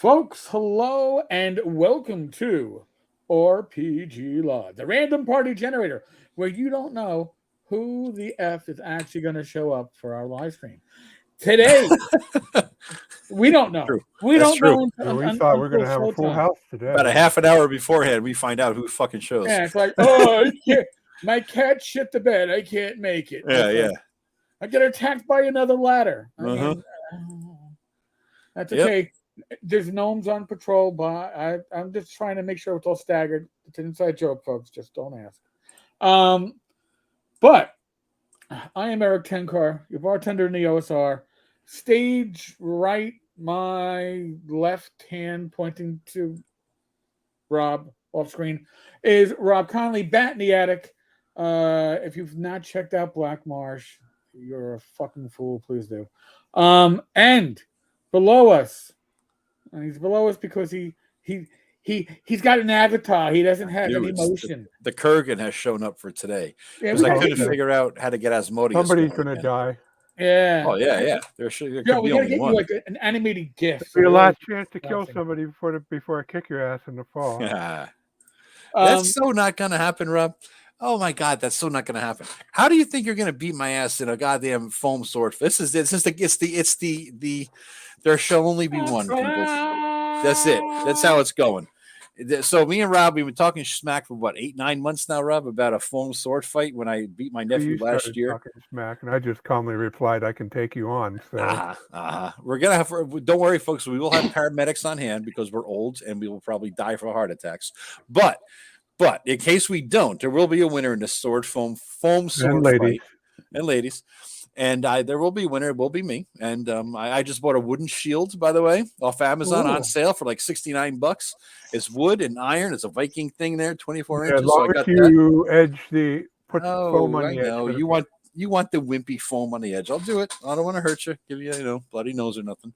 Folks, hello and welcome to RPG Live, the random party generator, where you don't know who the F is actually going to show up for our live stream. Today, we don't know. True. We That's don't true. know We thought we were going until to have a full showtime. house today. About a half an hour beforehand, we find out who fucking shows. Yeah, it's like, oh, I can't, my cat shit the bed. I can't make it. Yeah. I get attacked by another ladder. I Uh-huh. mean, that's okay. There's gnomes on patrol, but I'm just trying to make sure it's all staggered. It's an inside joke, folks. Just don't ask. But I am Eric Tenkar, your bartender in the OSR. Stage right, my left hand pointing to Rob off screen is Rob Connolly, Bat in the Attic. If you've not checked out Black Marsh, you're a fucking fool. Please do. And below us, and he's below us because he's got an avatar. He doesn't have any emotion. The Kurgan has shown up for today Yeah, because I couldn't figure out how to get Asmodeus. Somebody's going to die. Yeah. Oh yeah. There could we be gotta only get one. you like an animated GIF. It'll be your last chance to kill somebody before I kick your ass in the fall. Yeah. That's so not going to happen, Rob. Oh my God, that's so not going to happen. How do you think you're going to beat my ass in a goddamn foam sword? It's the. There shall only be one, people. That's it. That's how it's going. So me and Rob, we've been talking smack for what 8-9 months now, Rob, about a foam sword fight when I beat my nephew last year. Smack, and I just calmly replied, "I can take you on." So. We're gonna have. Don't worry, folks. We will have paramedics on hand because we're old and we will probably die from heart attacks. But in case we don't, there will be a winner in the foam sword fight. And ladies. And there will be a winner. It will be me. And I just bought a wooden shield, by the way, off Amazon on sale for like $69. It's wood and iron. It's a Viking thing there, 24 inches. As long as you put foam on the edge. No, you want the wimpy foam on the edge. I'll do it. I don't want to hurt you. Give you, bloody nose or nothing.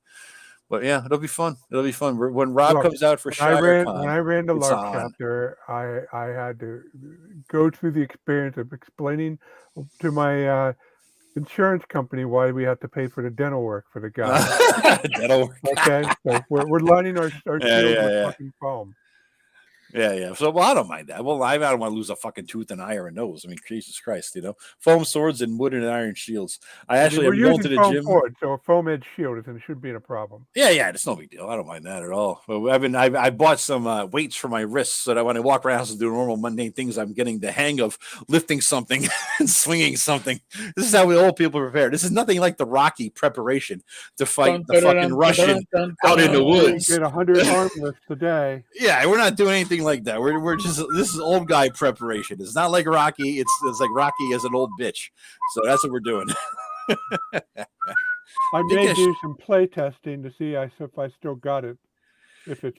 But yeah, it'll be fun. It'll be fun. When Rob comes out for Shire Con, when I ran the LARP chapter, I had to go through the experience of explaining to my insurance company why we have to pay for the dental work for the guy. Dental work. Okay, so we're lining our shield with fucking foam. Yeah. So, I don't mind that. Well, I don't want to lose a fucking tooth and eye or a nose. I mean, Jesus Christ, foam swords and wood and iron shields. We're going to the gym. So a foam edge shield shouldn't be a problem. Yeah, it's no big deal. I don't mind that at all. But I bought some weights for my wrists so that when I walk around and do normal mundane things, I'm getting the hang of lifting something and swinging something. This is how we old people prepare. This is nothing like the Rocky preparation to fight the fucking Russian out in the woods. Get 100 arm lifts a day. Yeah, we're not doing anything like that. We're just, this is old guy preparation. It's not like Rocky. It's like Rocky as an old bitch. So that's what we're doing. I may do some play testing to see if I still got it. If the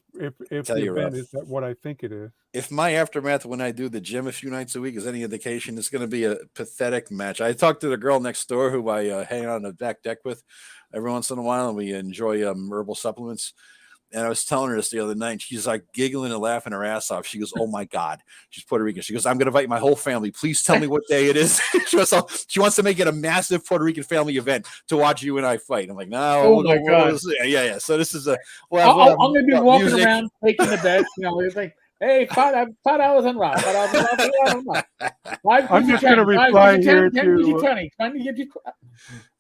event is what I think it is. If my aftermath when I do the gym a few nights a week is any indication, it's going to be a pathetic match. I talked to the girl next door who I hang out on the back deck with every once in a while, and we enjoy herbal supplements. And I was telling her this the other night. She's like giggling and laughing her ass off. She goes, "Oh my God." She's Puerto Rican. She goes, "I'm going to invite my whole family. Please tell me what day it is." She wants to make it a massive Puerto Rican family event to watch you and I fight. I'm like, no. Oh my God. Yeah. So this is I'm going to be walking around taking the bets. It's like, hey, $5 on Rob. I'm just going to reply here to.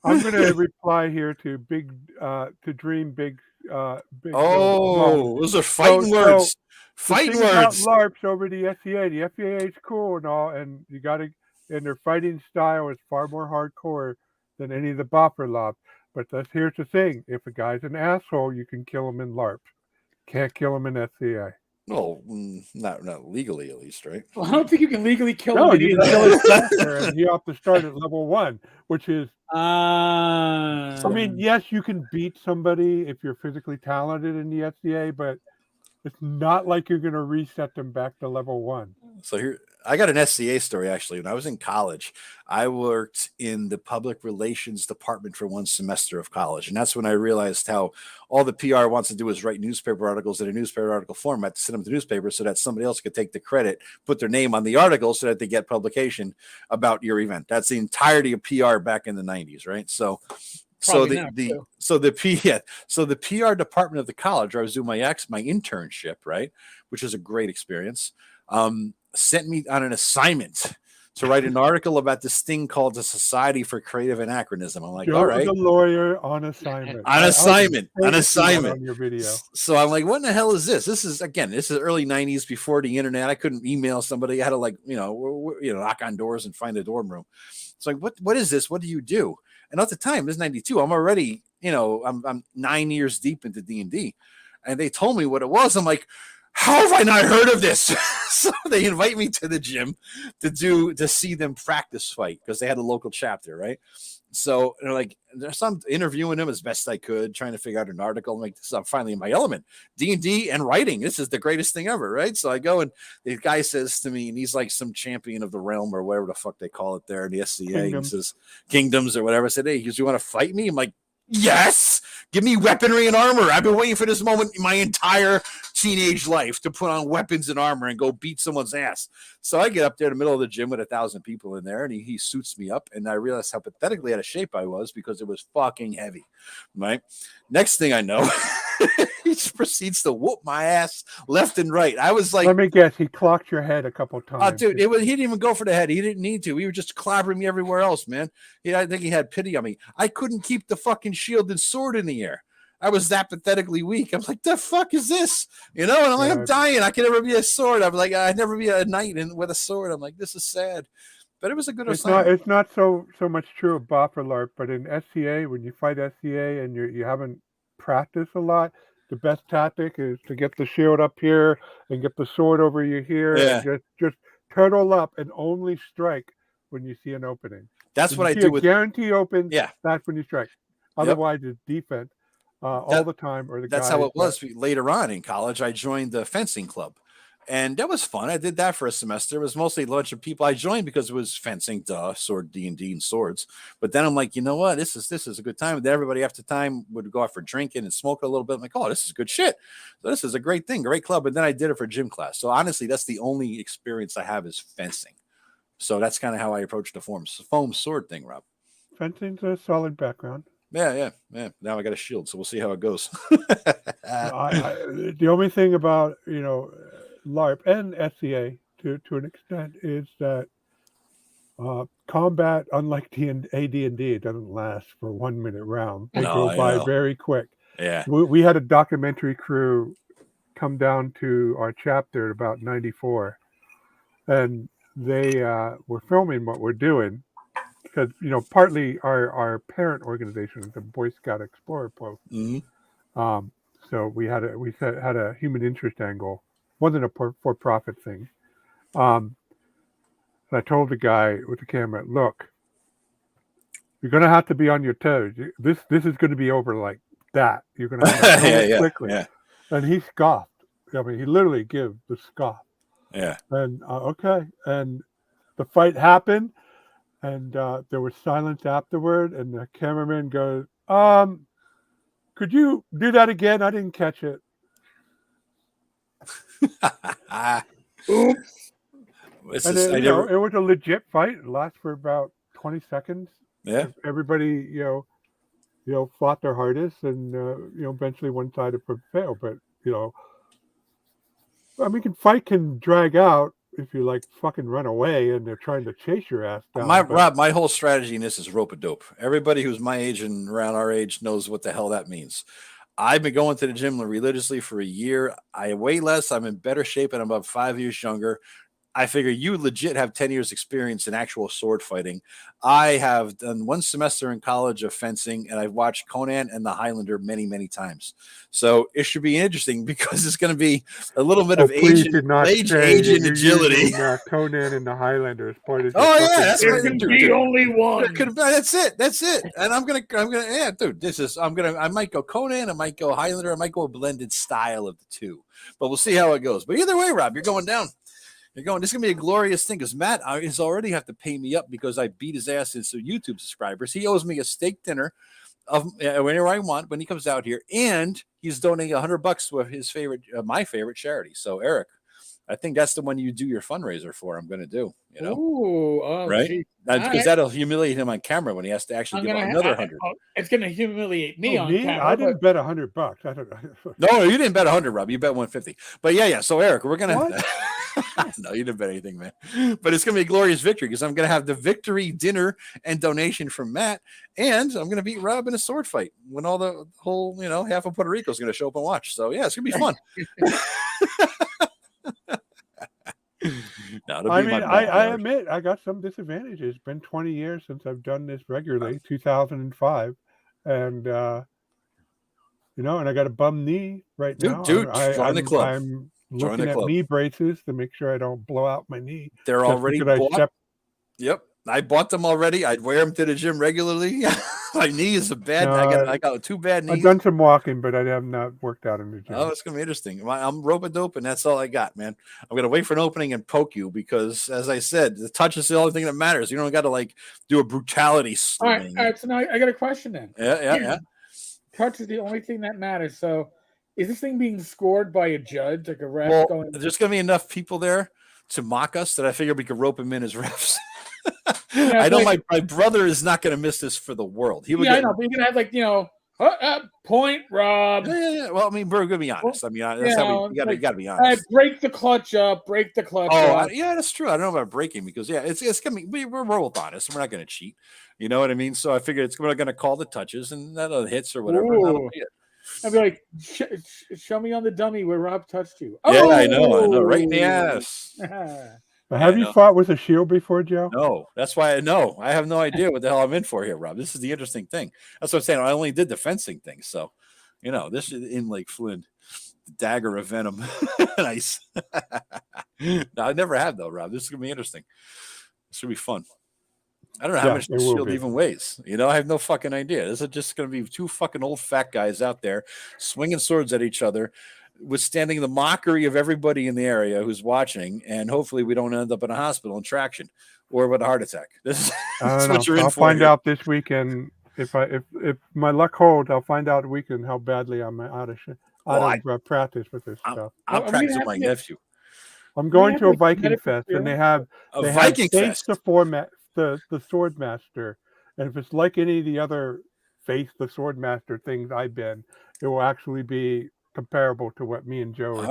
I'm going to reply here to dream big. Those are fighting words. Fighting words. LARPs over the FCA. The FCA is cool and all, and and their fighting style is far more hardcore than any of the bopper LARPs. But here's the thing: if a guy's an asshole, you can kill him in LARP. Can't kill him in FCA. No, not legally, at least, right? Well, I don't think you can legally kill him. No, you can kill his character, and you have to start at level 1, which is. I mean, yes, you can beat somebody if you're physically talented in the FCA, but it's not like you're going to reset them back to level 1. So here, I got an SCA story, actually. When I was in college, I worked in the public relations department for one semester of college. And that's when I realized how all the PR wants to do is write newspaper articles in a newspaper article format to send them to the newspaper so that somebody else could take the credit, put their name on the article so that they get publication about your event. That's the entirety of PR back in the 90s, right? So So Probably not, too. so the PR department of the college where I was doing my internship, right, which was a great experience, sent me on an assignment to write an article about this thing called the Society for Creative Anachronism. I'm like, all Joe right, the lawyer on assignment. on assignment, on assignment. On your video. So I'm like, what in the hell is this? This is early '90s, before the internet. I couldn't email somebody. I had to knock on doors and find a dorm room. It's like, what is this? What do you do? And at the time, this is '92. I'm already, I'm 9 years deep into D&D, and they told me what it was. I'm like, how have I not heard of this? So they invite me to the gym to see them practice fight, because they had a local chapter, right? So they're like, I'm interviewing them as best I could, trying to figure out an article. I'm like, I'm finally in my element. D&D and writing. This is the greatest thing ever, right? So I go, and the guy says to me, and he's like some champion of the realm or whatever the fuck they call it there in the SCA. He says, kingdoms or whatever. I said, hey, he goes, you want to fight me? I'm like, yes, give me weaponry and armor. I've been waiting for this moment my entire teenage life, to put on weapons and armor and go beat someone's ass. So I get up there in the middle of the gym with 1,000 people in there, and he suits me up, and I realized how pathetically out of shape I was, because it was fucking heavy, right? Next thing I know, he proceeds to whoop my ass left and right. I was like, let me guess, he clocked your head a couple times. Dude, he didn't even go for the head. He didn't need to. He was just clobbering me everywhere else, man. I think he had pity on me. I couldn't keep the fucking shield and sword in the air. I was that pathetically weak. I'm like, the fuck is this? And I'm like, I'm dying. I can never be a sword. I'm like, I'd never be a knight with a sword. I'm like, this is sad. But it was a good assignment. It's not so much true of BOP or LARP, but in SCA, when you fight SCA and you haven't practiced a lot, the best tactic is to get the shield up here and get the sword over you here, and just turtle up and only strike when you see an opening. That's what I do with guarantee open. Yeah, that's when you strike. Otherwise, it's defense all the time. Or that's how it was later on in college. I joined the fencing club, and that was fun. I did that for a semester. It was mostly a bunch of people. I joined because it was fencing, sword, D&D, and swords. But then I'm like, you know what? This is a good time. And then everybody after time would go out for drinking and smoke a little bit. I'm like, oh, this is good shit. So this is a great thing, great club. And then I did it for gym class. So honestly, that's the only experience I have is fencing. So that's kind of how I approach the foam sword thing, Rob. Fencing's a solid background. Yeah. Now I got a shield, so we'll see how it goes. The only thing about LARP and SCA to an extent is that combat, unlike AD&D, it doesn't last for 1 minute round. They go by very quick. Yeah, we had a documentary crew come down to our chapter at about 94, and they were filming what we're doing. Because partly our parent organization is the Boy Scout Explorer Post, so we had a human interest angle. Wasn't a for-profit thing. And I told the guy with the camera, look, you're going to have to be on your toes. This is going to be over like that. You're going to have to quickly. Yeah. And he scoffed. I mean, he literally gave the scoff. Yeah. And okay, and the fight happened. And there was silence afterward, and the cameraman goes, could you do that again? I didn't catch it. Oops. It was a legit fight. It lasted for about 20 seconds. Yeah. Everybody, fought their hardest, and, eventually one side prevailed. But, fight can drag out if you fucking run away and they're trying to chase your ass down. Rob, my whole strategy in this is rope-a-dope. Everybody who's my age and around our age knows what the hell that means. I've been going to the gym religiously for a year. I weigh less. I'm in better shape, and I'm about 5 years younger. I figure you legit have 10 years experience in actual sword fighting. I have done 1 semester in college of fencing, and I've watched Conan and the Highlander many, many times. So it should be interesting because it's going to be a little bit of age and agility. Conan and the Highlander is part of. That's there can be only one. That's it. And I'm gonna, dude. I might go Conan, I might go Highlander, I might go a blended style of the two. But we'll see how it goes. But either way, Rob, you're going down. This is going to be a glorious thing because Matt is already have to pay me up because I beat his ass into YouTube subscribers. He owes me a steak dinner of whenever I want when he comes out here, and he's donating $100 to his favorite, my favorite charity. So Eric, I think that's the one you do your fundraiser for. I'm going to do, you know, Ooh, oh, right? gee. Because All right. that'll humiliate him on camera when he has to actually I'm give out gonna. another 100. It's gonna humiliate me Oh, on me? camera. I but didn't bet $100. I don't know. No, you didn't bet 100, Rob. You bet 150. But yeah. So Eric, we're gonna. What? No, you didn't bet anything, man. But it's gonna be a glorious victory because I'm gonna have the victory dinner and donation from Matt, and I'm gonna beat Rob in a sword fight when all the whole, you know, half of Puerto Rico is gonna show up and watch. So yeah, it's gonna be fun. No, it'll I be mean, my I backyard. admit I got some disadvantages. It's been 20 years since I've done this regularly, 2005, and you know, and I got a bum knee right now. Dude, join the club. I'm Join looking the at club. knee braces to make sure I don't blow out my knee. They're just already because I bought. stepped- Yep, I bought them already. I'd wear them to the gym regularly. My knee is a bad. No, I got 2 bad knees. I've done some walking, but I have not worked out in the gym. Oh, it's gonna be interesting. I'm rope-a-dope, and that's all I got, man. I'm gonna wait for an opening and poke you because, as I said, the touch is the only thing that matters. You don't got to like do a brutality all swing. right. So now I got a question then. Yeah. Touch is the only thing that matters. So, is this thing being scored by a judge, like a ref Well, going? there's gonna be enough people there to mock us that I figure we could rope him in as refs. Yeah, I know like- my brother is not gonna miss this for the world. He would Yeah, I get. know, but you're gonna have like point, Rob. Yeah. Well, I mean, we're gonna be honest. I mean, that's you how know, you gotta like, be honest. Break the clutch up. Break the clutch Oh, up. yeah, that's true. I don't know about breaking because it's gonna be we're both honest. We're not gonna cheat. You know what I mean? So I figured we're gonna call the touches and that hits or whatever. And that'll Ooh. be it. I'd be like, show me on the dummy where Rob touched you. Yeah, Oh, I know, right in the ass. Have you fought with a shield before, Joe? No, that's why I know. I have no idea what the hell I'm in for here, Rob. This is the interesting thing. That's what I'm saying. I only did the fencing thing, so you know this is in Lake Flynn, the dagger of venom. Nice. No, I never have though, Rob. This is gonna be interesting. This will be fun. I don't know how much the shield even weighs. You know, I have no fucking idea. This is just going to be 2 fucking old fat guys out there swinging swords at each other, withstanding the mockery of everybody in the area who's watching, and hopefully we don't end up in a hospital in traction or with a heart attack. This is what you're in I'll for find here. out this weekend if my luck holds. I'll find out weekend how badly I'm out of practice with this stuff. I'm practicing with my nephew. I'm going to a Viking Fest, and they have Fest. the format. The sword master, and if it's like any of the other face the sword master things I've been, it will actually be comparable to what me and Joe are doing.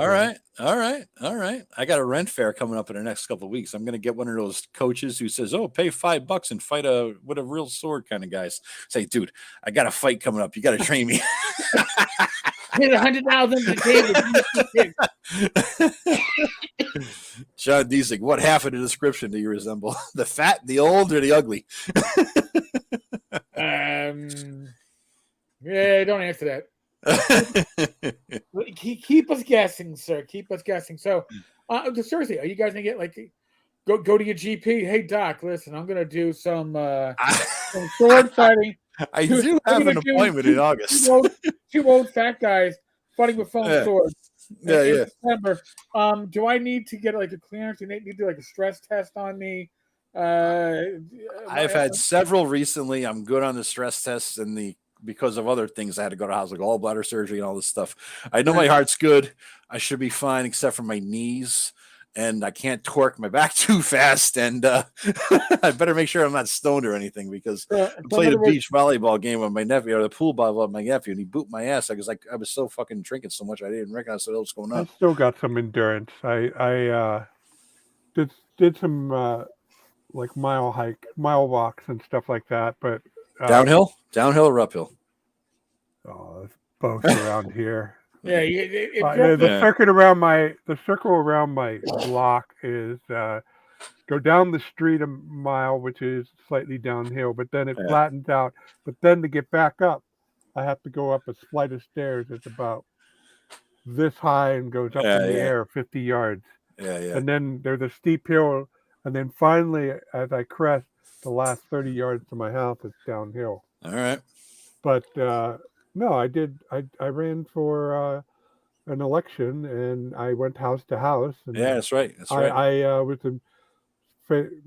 All right. I got a rent fair coming up in the next couple of weeks. I'm going to get one of those coaches who says, "Oh, pay $5 and fight with a real sword," kind of guys. Say, dude, I got a fight coming up. You got to train me. Hit 100,000 to John Diesig, what half of the description do you resemble? The fat, the old, or the ugly? Yeah, don't answer that. Keep us guessing, sir. Keep us guessing. So, seriously, are you guys gonna get like go to your GP? Hey, doc, listen, I'm gonna do some sword fighting. I do have an appointment in August. Two old fat guys fighting with foam swords. Yeah. September. Do I need to get like a clearance? Do they need to do like a stress test on me? I've had several recently. I'm good on the stress tests and because of other things I had to go to hospital, gallbladder surgery and all this stuff. I know my heart's good. I should be fine except for my knees. And I can't torque my back too fast. And I better make sure I'm not stoned or anything because I played a beach volleyball game with my nephew or the pool ball with my nephew, and he booped my ass because I was so fucking drinking so much I didn't recognize what else was going on. I still got some endurance. I did some like mile walks and stuff like that. But downhill or uphill? Oh, it's both around here. Yeah, the circle around my block is go down the street a mile, which is slightly downhill, but then it flattens out. But then to get back up, I have to go up a flight of stairs. It's about this high and goes up in the air 50 yards. Yeah. And then there's a steep hill, and then finally, as I crest the last 30 yards to my house, it's downhill. All right. But no, I did. I ran for an election, and I went house to house. And that's right. I was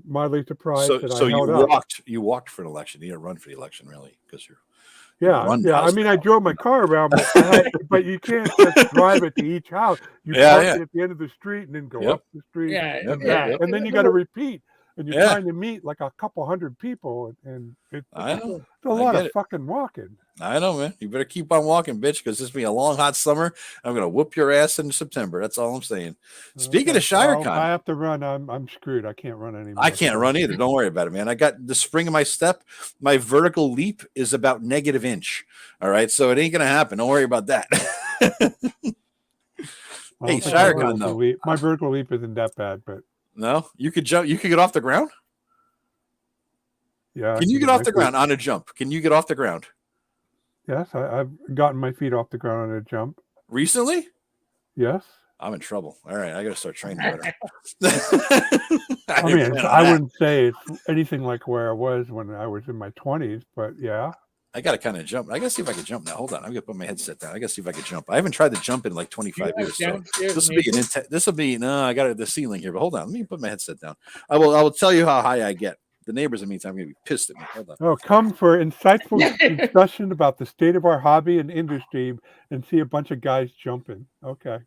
mildly surprised that so I held up. You walked for an election. You didn't run for the election, really, because you're Yeah, run yeah. I house mean, down. I drove my car around, but you can't just drive it to each house. You Yeah, park yeah. it at the end of the street and then go Yep. up the street Yeah, Yep, and yep, back, yep. and then you got to repeat. And you're Yeah. trying to meet like a couple hundred people, and it's I know. a I lot get of it. fucking walking. I know, man. You better keep on walking, bitch, because this be a long, hot summer. I'm gonna whoop your ass in September. That's all I'm saying. Speaking Okay. of Shire Well, Con, I have to run. I'm screwed. I can't run anymore. I can't run either. Don't worry about it, man. I got the spring of my step. My vertical leap is about -inch. All right, so it ain't gonna happen. Don't worry about that. Hey, Shire Con, though. My vertical leap isn't that bad, but No, you could jump. You could get off the ground. yeah. Can you get off the ground on a jump? Can you get off the ground? Yes, I've gotten my feet off the ground on a jump. Recently? Yes. I'm in trouble. All right, I got to start training better. I mean, I wouldn't say it's anything like where I was when I was in my 20s, but yeah. I got to kind of jump. I got to see if I can jump now. Hold on. I'm going to put my headset down. I got to see if I can jump. I haven't tried to jump in like 25 years. So this will be, no, I got the ceiling here, but hold on. Let me put my headset down. I will tell you how high I get. The neighbors, in the meantime, are going to be pissed at me. Hold on. Oh, come for insightful discussion about the state of our hobby and industry and see a bunch of guys jumping. Okay.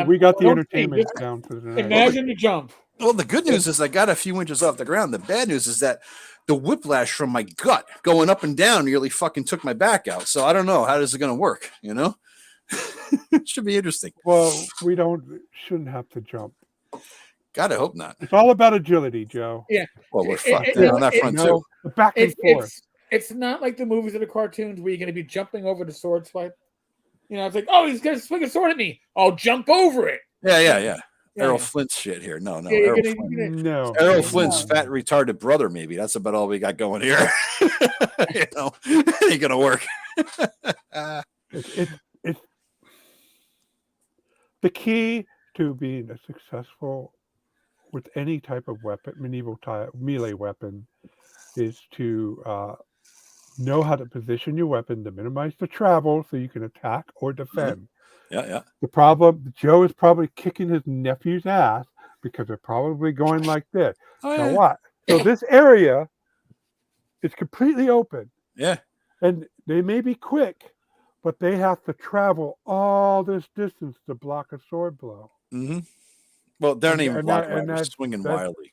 We got the entertainment down for the night. Imagine the jump. Well, the good news is I got a few inches off the ground. The bad news is that the whiplash from my gut going up and down nearly fucking took my back out. So I don't know. How is it going to work? You know? It should be interesting. Well, we shouldn't have to jump. God, I hope not. It's all about agility, Joe. Yeah. Well, we're fucked on that front, too. Back and forth. It's not like the movies or the cartoons where you're going to be jumping over the sword fight. You know, it's like, oh, he's going to swing a sword at me. I'll jump over it. Yeah. Errol Flint's shit here. No. Yeah, Errol Flint's fat, retarded brother, maybe. That's about all we got going here. You know, it ain't going to work. It's the key to being a successful with any type of weapon, medieval type melee weapon, is to know how to position your weapon to minimize the travel so you can attack or defend. Yeah. The problem, Joe is probably kicking his nephew's ass because they're probably going like this. Now what? So this area is completely open. Yeah. And they may be quick, but they have to travel all this distance to block a sword blow. Mm-hmm. Well, they're not even blocking. They're swinging wildly.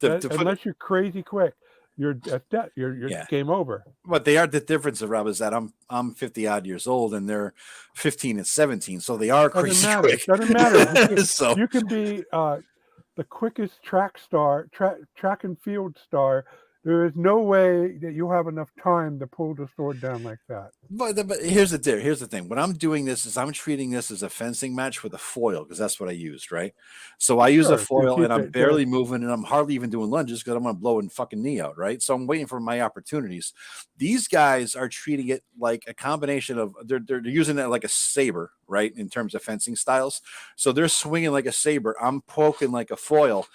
Unless you're crazy quick, you're game over. But they are. The difference, Rob, is that I'm 50 odd years old and they're 15 and 17, so they are crazy quick. Doesn't matter. So you can be the quickest track and field star. There is no way that you'll have enough time to pull the sword down like that. But here's the thing. When I'm doing this, is I'm treating this as a fencing match with a foil because that's what I used, right? So I use a foil and I'm barely moving and I'm hardly even doing lunges because I'm going to blow a fucking knee out, right? So I'm waiting for my opportunities. These guys are treating it like a combination of they're using it like a saber, right? In terms of fencing styles. So they're swinging like a saber. I'm poking like a foil.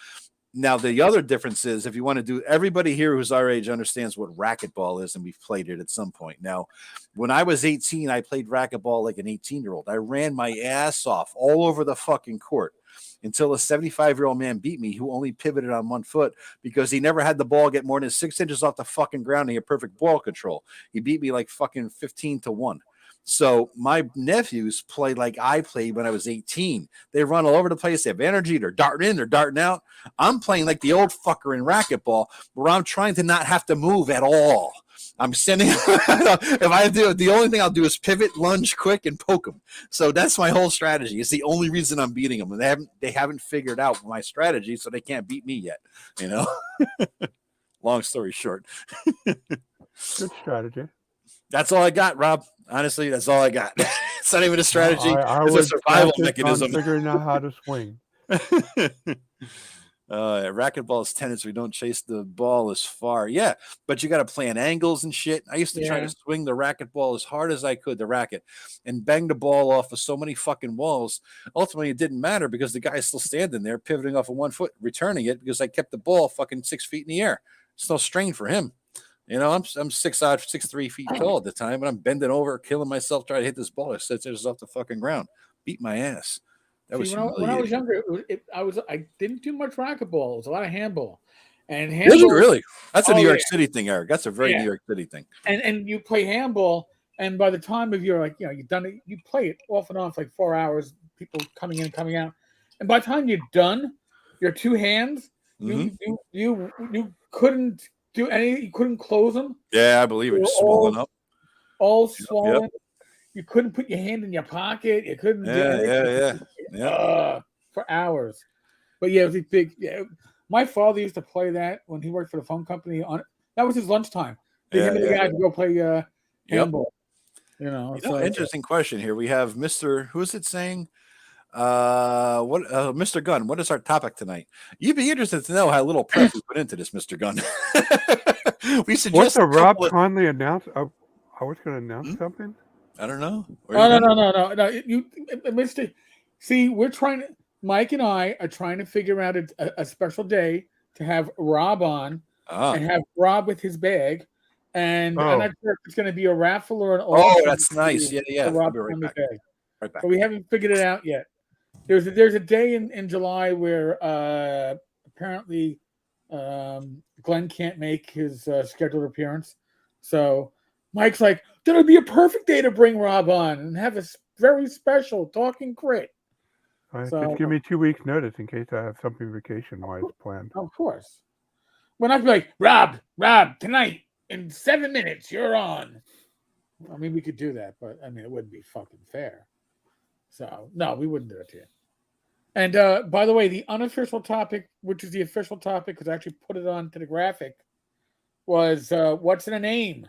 Now, the other difference is if you want to do, everybody here who's our age understands what racquetball is, and we've played it at some point. Now, when I was 18, I played racquetball like an 18-year-old. I ran my ass off all over the fucking court until a 75-year-old man beat me who only pivoted on one foot because he never had the ball get more than 6 inches off the fucking ground and he had perfect ball control. He beat me like fucking 15-1. So my nephews play like I played when I was 18. They run all over the place. They have energy. They're darting in. They're darting out. I'm playing like the old fucker in racquetball where I'm trying to not have to move at all. I'm sending. If I do, the only thing I'll do is pivot, lunge quick, and poke them. So that's my whole strategy. It's the only reason I'm beating them. And they haven't figured out my strategy, so they can't beat me yet. You know. Long story short. Good strategy. That's all I got, Rob. Honestly, that's all I got. It's not even a strategy. It's a survival mechanism. Figuring out how to swing. Racquetball's tennis. We don't chase the ball as far. Yeah, but you got to plan angles and shit. I used to try to swing the racquetball as hard as I could, the racket, and bang the ball off of so many fucking walls. Ultimately, it didn't matter because the guy's still standing there, pivoting off of 1 foot, returning it because I kept the ball fucking 6 feet in the air. It's no strain for him. You know, I'm 6'3" feet tall at the time, and I'm bending over, killing myself trying to hit this ball. It sits off the fucking ground, beat my ass. That was when I was younger, I didn't do much racquetball. It was a lot of handball, And Is it handball, really? That's a oh New York yeah, City thing, Eric. That's a very yeah. New York City thing. And you play handball, and by the time of you're like, you've done it, you play it off and on for like 4 hours, people coming in, coming out, and by the time you're done, your two hands, Hmm. you couldn't do any, you couldn't close them. Yeah, I believe They it. were Just swollen up. all Yep. swollen. You couldn't put your hand in your pocket. You couldn't do Yeah, anything. yeah. For hours. But yeah, it was a big. Yeah, my father used to play that when he worked for the phone company. That was his lunchtime. Him and the Yeah. guys would go play Yep. handball. So Interesting question here. We have Mr. Who is it saying? Mr. Gunn, what is our topic tonight? You'd be interested to know how little prep we put into this, Mr. Gunn. We What's suggest the a Rob couple of, Conley announce? I was going to announce something. I don't know. no. You missed it. See, we're trying to. Mike and I are trying to figure out a special day to have Rob on and have Rob with his bag. And I'm not sure if it's going to be a raffle or an auction. That's nice. Yeah. The I'll Rob be right Conley back. bag. Right back. But we haven't figured it out yet. There's a day in July where apparently Glenn can't make his scheduled appearance. So Mike's like, that'll be a perfect day to bring Rob on and have a very special talking crit. Just give me 2 weeks notice in case I have something vacation-wise planned. Of course. We're not like, Rob, tonight in 7 minutes, you're on. I mean, we could do that, but I mean, it wouldn't be fucking fair. So, no, we wouldn't do it to you. And by the way, the unofficial topic, which is the official topic, because I actually put it on to the graphic, was what's in a name?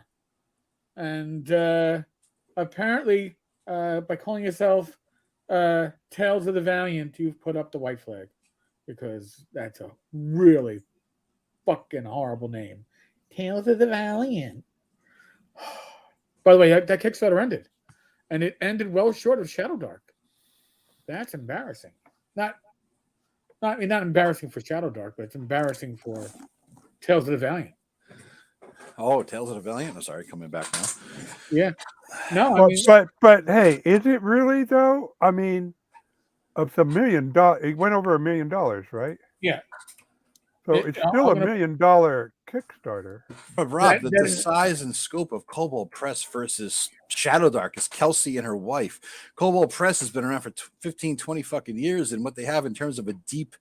And apparently, by calling yourself Tales of the Valiant, you've put up the white flag, because that's a really fucking horrible name. Tales of the Valiant. By the way, that Kickstarter ended. And it ended well short of Shadow Dark. That's embarrassing. Not embarrassing for Shadow Dark, but it's embarrassing for Tales of the Valiant. Oh, Tales of the Valiant. I'm sorry, coming back now. Yeah. No, I mean, but hey, is it really though? I mean, of the $1 million, it went over $1 million, right? Yeah. So it's still $1 million Kickstarter. But Rob, the size and scope of Cobalt Press versus Shadow Dark is Kelsey and her wife. Cobalt Press has been around for 15, 20 fucking years, and what they have in terms of a deep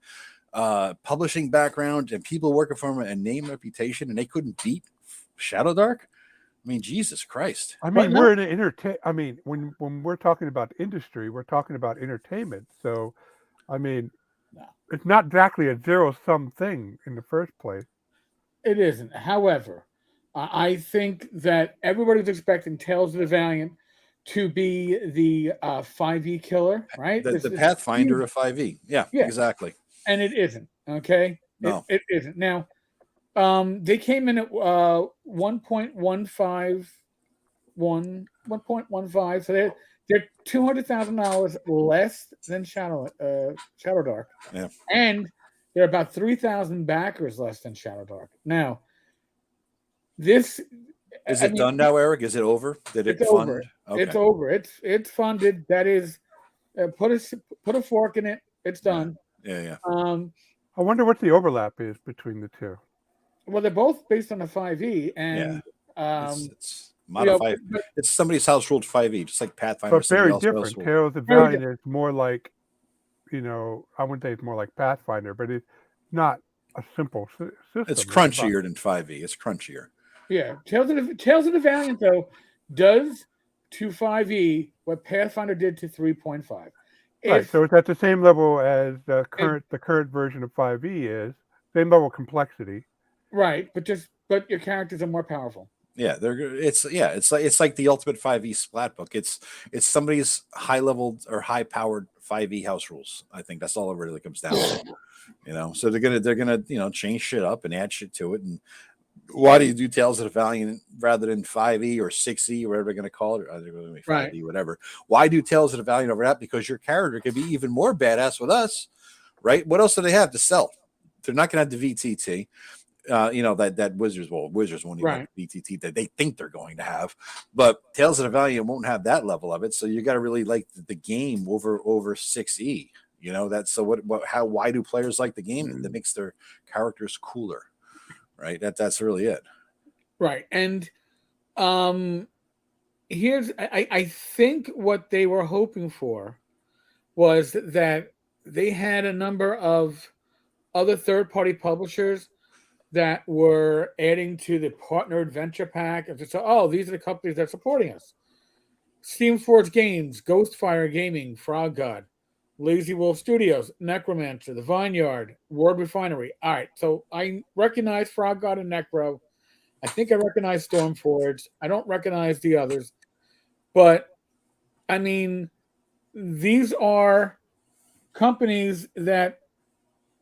publishing background and people working for them and name reputation, and they couldn't beat Shadow Dark. I mean, Jesus Christ. I mean, we're in an I mean, when we're talking about industry, we're talking about entertainment. So, I mean, it's not exactly a zero-sum thing in the first place. It isn't. However, I think that everybody's expecting Tales of the Valiant to be the 5e killer, right? The Pathfinder of 5e. Yeah, exactly. And it isn't. Okay? No. It isn't. Now, they came in at 1.15, so they're $200,000 less than Shadow Dark. Yeah. And they're about 3,000 backers less than Shadow Dark. Now, this is it done now, Eric? Is it over? Did it fund? Over. Okay. It's over. It's funded. That is, put a fork in it. It's done. Yeah. I wonder what the overlap is between the two. Well, they're both based on a 5e, and it's modified. It's somebody's house ruled 5e, just like Pathfinder. But very different. Tales of Valiant is more like, I wouldn't say it's more like Pathfinder, but it's not a simple system. It's crunchier than 5e. It's crunchier. Yeah, Tales of the Valiant though does to 5e what Pathfinder did to 3.5. Right, so it's at the same level as the current version of 5e is, same level of complexity. Right, but your characters are more powerful. Yeah, it's like the ultimate 5e splat book. It's somebody's high leveled or high powered 5e house rules. I think that's all it really comes down to. So they're gonna change shit up and add shit to it. And why do you do Tales of the Valiant rather than 5e or 6e or whatever they're gonna call it? Or they're gonna be 5e, whatever. Why do Tales of the Valiant over that? Because your character could be even more badass with us, right? What else do they have to sell? They're not gonna have the VTT. That Wizards won't even have VTT that they think they're going to have, but Tales of the Valiant won't have that level of it. So you got to really like the game over 6e. That's so. Why do players like the game? That makes their characters cooler. right? That's really it. Right. And here's I think what they were hoping for was that they had a number of other third party publishers that were adding to the partner adventure pack, and so, oh, these are the companies that are supporting us. Steamforge Games, Ghostfire Gaming, Frog God, Lazy Wolf Studios, Necromancer, The Vineyard, Word Refinery. All right, so I recognize Frog God and Necro. I think I recognize Stormforge. I don't recognize the others, but I mean, these are companies that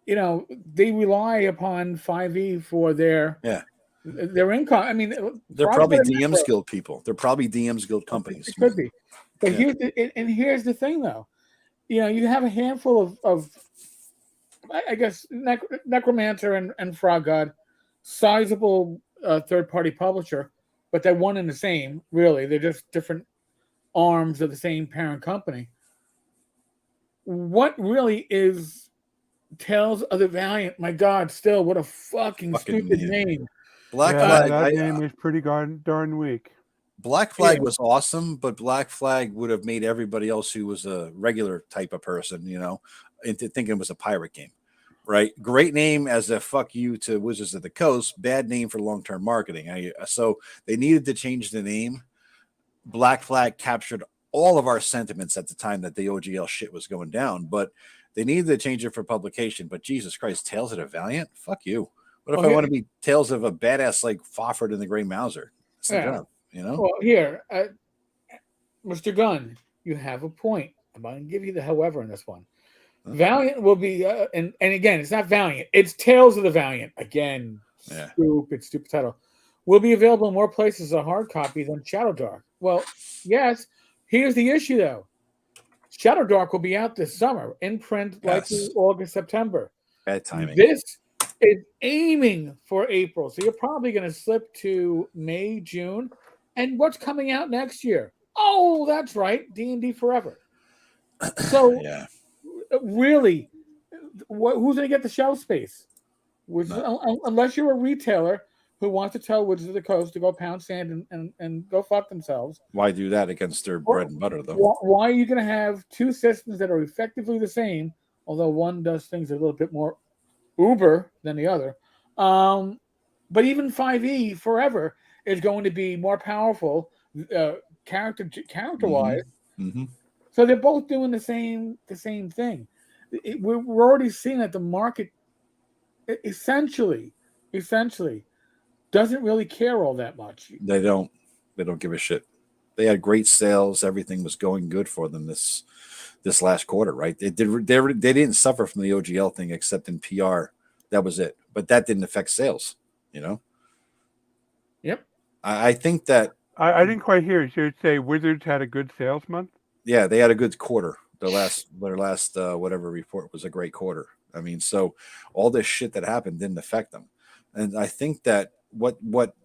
they rely upon 5e for their Yeah. income. I mean, They're probably DMs Guild people. They're probably DMs Guild companies. It could be, but Yeah. here's the thing, though. You have a handful of I guess Necromancer and Frog God, sizable third party publisher, but they're one and the same. Really, they're just different arms of the same parent company. What really is Tales of the Valiant? My God, still, what a fucking stupid name. Black Yeah, Flag. that name is pretty darn weak. Black Flag was awesome, but Black Flag would have made everybody else who was a regular type of person, into thinking it was a pirate game, right? Great name as a fuck you to Wizards of the Coast, bad name for long-term marketing. So they needed to change the name. Black Flag captured all of our sentiments at the time that the OGL shit was going down, but they needed to change it for publication. But Jesus Christ, Tales of the Valiant? Fuck you. What if I want to be Tales of a badass like Fofford and the Grey Mouser? That's the job, Well, here, Mr. Gunn, you have a point. I'm going to give you the however in this one. Valiant will be, and again, it's not Valiant. It's Tales of the Valiant. Again, stupid title. Will be available in more places as a hard copy than Shadow Dark. Well, yes. Here's the issue, though. Shadow Dark will be out this summer in print, likely August, September. Bad timing. This is aiming for April, so you're probably going to slip to May, June. And what's coming out next year? Oh, that's right, D&D Forever. So, really, who's going to get the shelf space? Unless you're a retailer who wants to tell Wizards of the Coast to go pound sand and go fuck themselves. Why do that against their bread and butter, though? Why are you going to have two systems that are effectively the same, although one does things a little bit more uber than the other? But even 5e Forever is going to be more powerful character-wise. Mm-hmm. So they're both doing the same thing. We're already seeing that the market essentially doesn't really care all that much. They don't give a shit. They had great sales. Everything was going good for them this last quarter, right? They didn't suffer from the OGL thing except in PR. That was it. But that didn't affect sales, Yep. I think that I didn't quite hear. You should say Wizards had a good sales month? Yeah, they had a good quarter. Their last whatever report was a great quarter. I mean, so all this shit that happened didn't affect them. And I think that what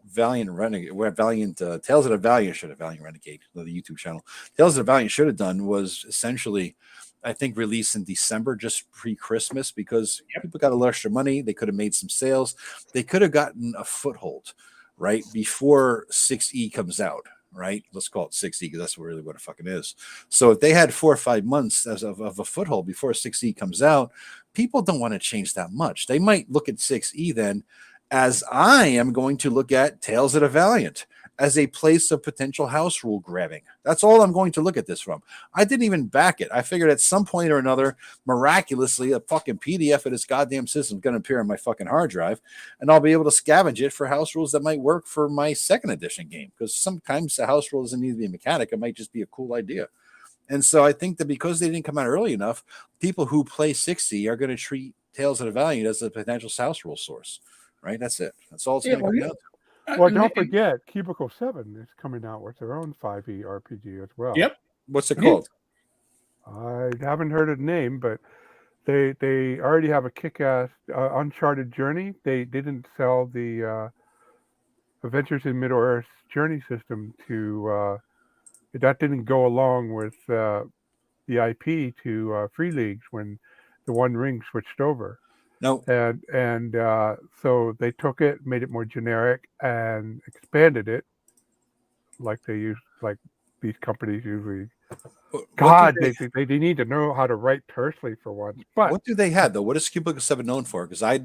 Valiant Tales of the Valiant Valiant Renegade, the YouTube channel, Tales of the Valiant should have done was essentially, I think, released in December, just pre-Christmas, because people got a little extra money. They could have made some sales. They could have gotten a foothold, right, before 6E comes out, right? Let's call it 6E because that's really what it fucking is. So if they had 4 or 5 months of a foothold before 6E comes out, people don't want to change that much. They might look at 6E then, as I am going to look at Tales of the Valiant, as a place of potential house rule grabbing. That's all I'm going to look at this from. I didn't even back it. I figured at some point or another, miraculously, a fucking PDF of this goddamn system is going to appear on my fucking hard drive, and I'll be able to scavenge it for house rules that might work for my second edition game. Because sometimes the house rule doesn't need to be a mechanic. It might just be a cool idea. And so I think that because they didn't come out early enough, people who play 6E are going to treat Tales of the Valiant as a potential house rule source. Right? That's it. That's all it's going to come down to. Well, don't forget, Cubicle 7 is coming out with their own 5e RPG as well. Yep. What's it called? I haven't heard of the name, but they already have a kick-ass Uncharted Journey. They didn't sell the Adventures in Middle-earth Journey system to... that didn't go along with the IP to Free Leagues when the One Ring switched over. No, and so they took it, made it more generic, and expanded it like these companies usually. what do God, they need to know how to write tersely for once. But what do they have though? What is Cubicle 7 known for? Because I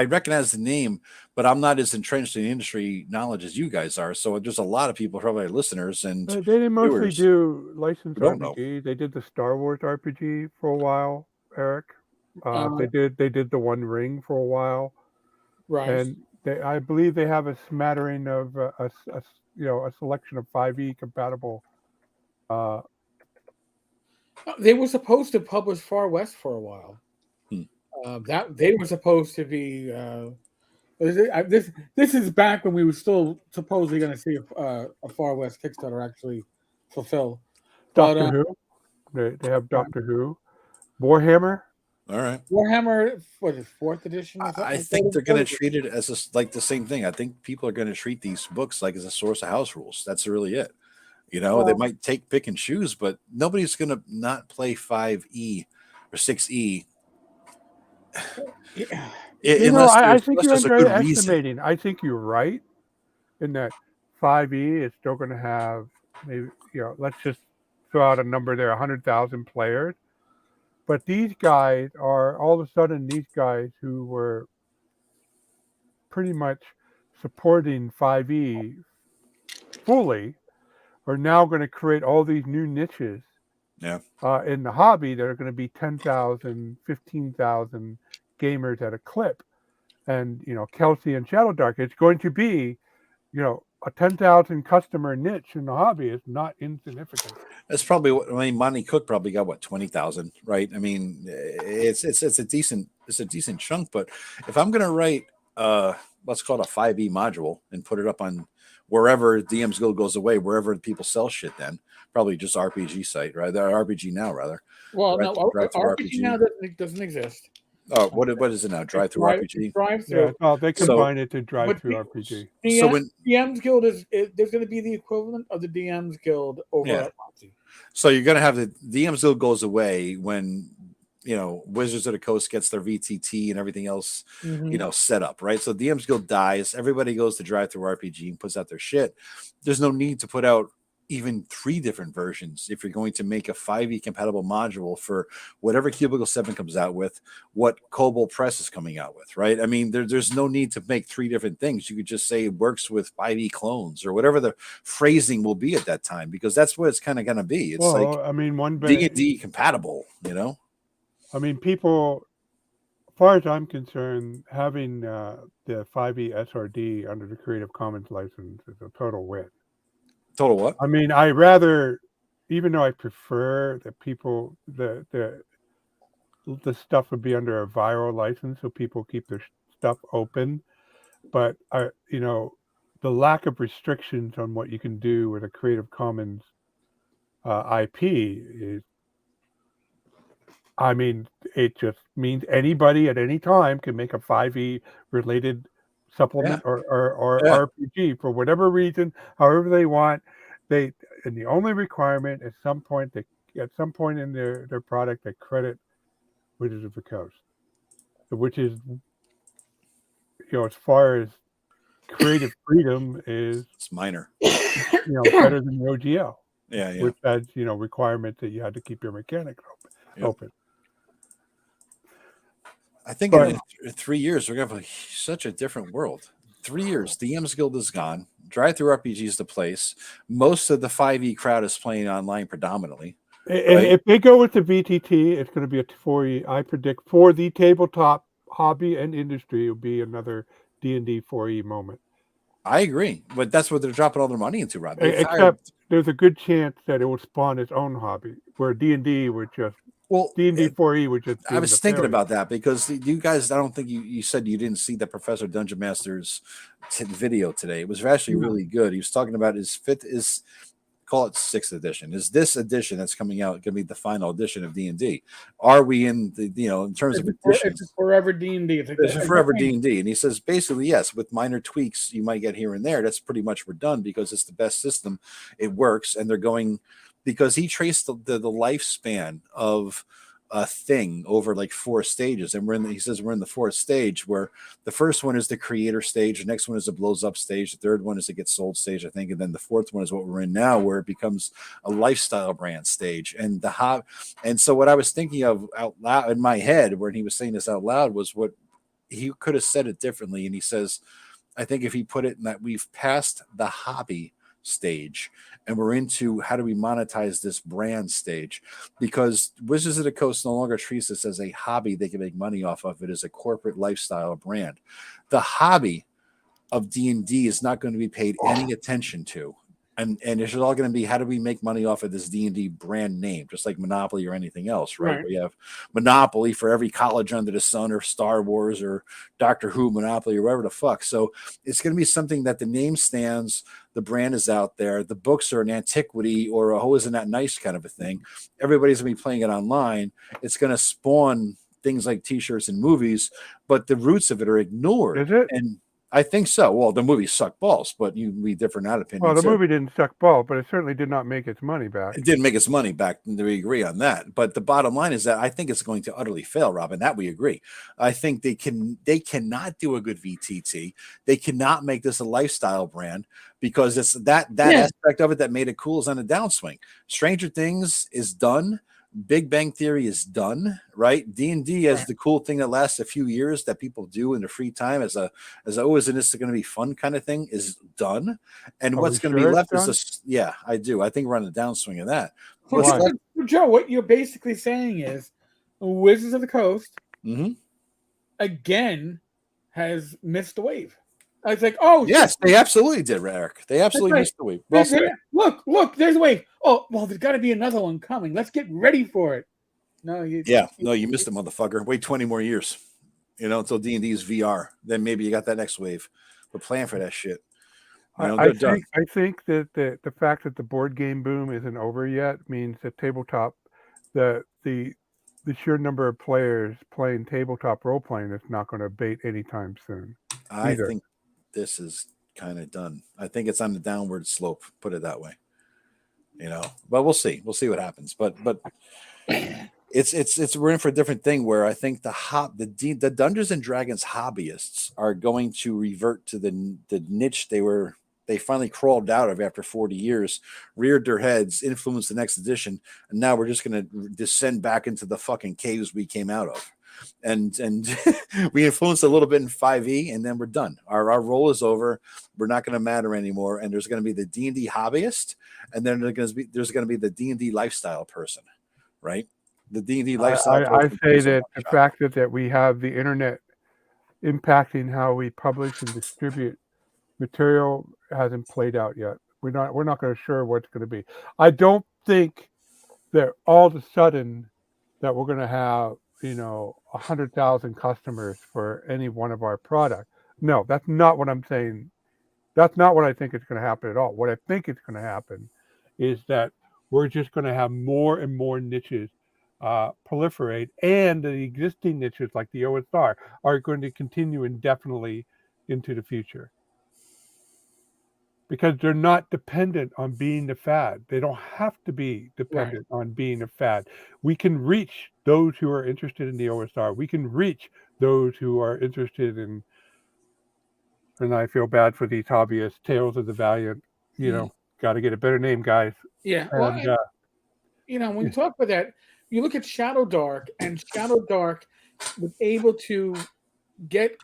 recognize the name, but I'm not as entrenched in industry knowledge as you guys are. So there's a lot of people, probably listeners and they didn't mostly viewers, do licensed who don't know. RPG. They did the Star Wars RPG for a while, Eric. Uh, They did the One Ring for a while, right. and I believe they have a smattering of a selection of 5e compatible. Uh, They were supposed to publish Far West for a while. Hmm. That they were supposed to be. This is back when we were still supposedly going to see a Far West Kickstarter actually fulfill. But Doctor Who. They have Doctor Who. Warhammer. All right. Warhammer, what is fourth edition or I something? think they're going to treat it as like the same thing. I think people are going to treat these books like as a source of house rules. That's really it. You know, they might take pick and choose, but nobody's going to not play 5e or 6e Yeah. unless I there's, think unless you're there's a good reason. underestimating. I think you're right in that 5e is still going to have maybe let's just throw out a number there, 100,000 players. But these guys are all of a sudden these guys who were pretty much supporting 5e fully are now going to create all these new niches Yeah. in the hobby that are going to be 10,000, 15,000 gamers at a clip. And, Kelsey and Shadow Dark, it's going to be, a 10,000 customer niche in the hobby is not insignificant. That's probably what Monty Cook probably got 20,000, right? I mean, it's a decent chunk, but if I'm gonna write let's call it a 5e module and put it up on wherever DM's Guild goes away, wherever people sell shit, then probably just RPG site, right? There RPG now rather. Well, Drive- no, Drive through RPG now doesn't exist. Oh, what is it now? Drive through RPG. Drive Yeah, through. they combine it to drive through But RPG. So when DM's Guild there's going to be the equivalent of the DM's Guild over Yeah. at Monty. So you're gonna have the DM's Guild goes away when Wizards of the Coast gets their VTT and everything else, set up, right? So DM's Guild dies. Everybody goes to Drive Through RPG and puts out their shit. There's no need to put out even 3 different versions if you're going to make a 5e compatible module for whatever Cubicle 7 comes out with, what Cobalt Press is coming out with, right? I mean, there's no need to make 3 different things. You could just say it works with 5e clones or whatever the phrasing will be at that time, because that's what it's kind of going to be. It's I mean, D&D compatible, I mean, people, as far as I'm concerned, having the 5e SRD under the Creative Commons license is a total win. Total what? I mean, I rather, even though I prefer that people the stuff would be under a viral license so people keep their stuff open, but the lack of restrictions on what you can do with a Creative Commons IP is, I mean, it just means anybody at any time can make a 5e related supplement or RPG for whatever reason, however they want. And the only requirement at some point in their product they credit Wizards of the Coast, which is as far as creative freedom is, It's minor. better than the OGL. Yeah. Which has requirements that you had to keep your mechanics open. I think in 3 years we're gonna have such a different world. 3 years, DM's Guild is gone. Drive Through RPG is the place. Most of the 5e crowd is playing online predominantly. If they go with the VTT, it's going to be a 4e. I predict for the tabletop hobby and industry, it'll be another D&D 4e moment. I agree, but that's what they're dropping all their money into, Rob. Except there's a good chance that it will spawn its own hobby, where D&D would just D&D 4e would just. I was thinking about that because you guys, I don't think you said you didn't see the Professor Dungeon Master's video today. It was actually really good. He was talking about his call it 6th edition. Is this edition that's coming out going to be the final edition of D&D? Are we in the in terms of editions? It's forever D&D. It's forever D&D, and he says basically yes, with minor tweaks you might get here and there. That's pretty much we're done because it's the best system. It works, and they're going because he traced the lifespan of a thing over like 4 stages, and he says we're in the 4th stage, where the first one is the creator stage, the next one is the blows up stage, the third one is the get sold stage, I think, and then the 4th one is what we're in now, where it becomes a lifestyle brand stage. And and so what I was thinking of out loud in my head when he was saying this out loud was what he could have said it differently. And he says, I think if he put it in that we've passed the hobby stage and we're into how do we monetize this brand stage, because Wizards of the Coast no longer treats this as a hobby they can make money off of. It is a corporate lifestyle brand. The hobby of D&D is not going to be paid any attention to. And it's all going to be how do we make money off of this D&D brand name, just like Monopoly or anything else, right? We have Monopoly for every college under the sun, or Star Wars or Doctor Who Monopoly or whatever the fuck. So it's going to be something that the name stands, the brand is out there, the books are an antiquity or a oh, isn't that nice kind of a thing. Everybody's going to be playing it online. It's going to spawn things like t-shirts and movies, but the roots of it are ignored. Is it? And I think so. Well, the movie sucked balls, but you be different that opinion. Well, the movie didn't suck balls, but it certainly did not make its money back. It didn't make its money back. We agree on that. But the bottom line is that I think it's going to utterly fail, Robin. That we agree. I think they cannot do a good VTT. They cannot make this a lifestyle brand, because it's that aspect of it that made it cool is on a downswing. Stranger Things is done. Big Bang Theory is done, right? D&D as the cool thing that lasts a few years that people do in their free time as always, and this is going to be fun kind of thing, is done. And what's going to be left is I do. I think we're on the downswing of that. Joe, what you're basically saying is Wizards of the Coast again has missed the wave. I was like, oh yes, they absolutely did, Eric. They absolutely missed the wave. Well said. Look, there's a wave. Oh, well, there's got to be another one coming. Let's get ready for it. No, you missed it, motherfucker. Wait 20 more years, until D&D is VR. Then maybe you got that next wave. But plan for that shit. I think that the fact that the board game boom isn't over yet means that tabletop, the sheer number of players playing tabletop role playing is not going to abate anytime soon. I think this is kind of done. I think it's on the downward slope, put it that way. But we'll see. We'll see what happens. But it's we're in for a different thing where I think the Dungeons and Dragons hobbyists are going to revert to the niche they finally crawled out of after 40 years, reared their heads, influenced the next edition, and now we're just going to descend back into the fucking caves we came out of. And we influenced a little bit in 5e, and then we're done. Our role is over. We're not going to matter anymore. And there's going to be the D&D hobbyist, and then there's going to be the D&D lifestyle person, right? The D&D lifestyle. I say that the fact that we have the internet impacting how we publish and distribute material hasn't played out yet. We're not going to sure what's going to be. I don't think that all of a sudden that we're going to have 100,000 customers for any one of our products. No, that's not what I'm saying. That's not what I think is going to happen at all. What I think is going to happen is that we're just going to have more and more niches proliferate, and the existing niches like the OSR are going to continue indefinitely into the future, because they're not dependent on being the fad. They don't have to be dependent on being a fad. We can reach those who are interested in the OSR. We can reach those who are interested in, and I feel bad for these hobbyists, Tales of the Valiant. Got to get a better name, guys. Yeah. When you talk about that, you look at Shadow Dark, and Shadow Dark was able to get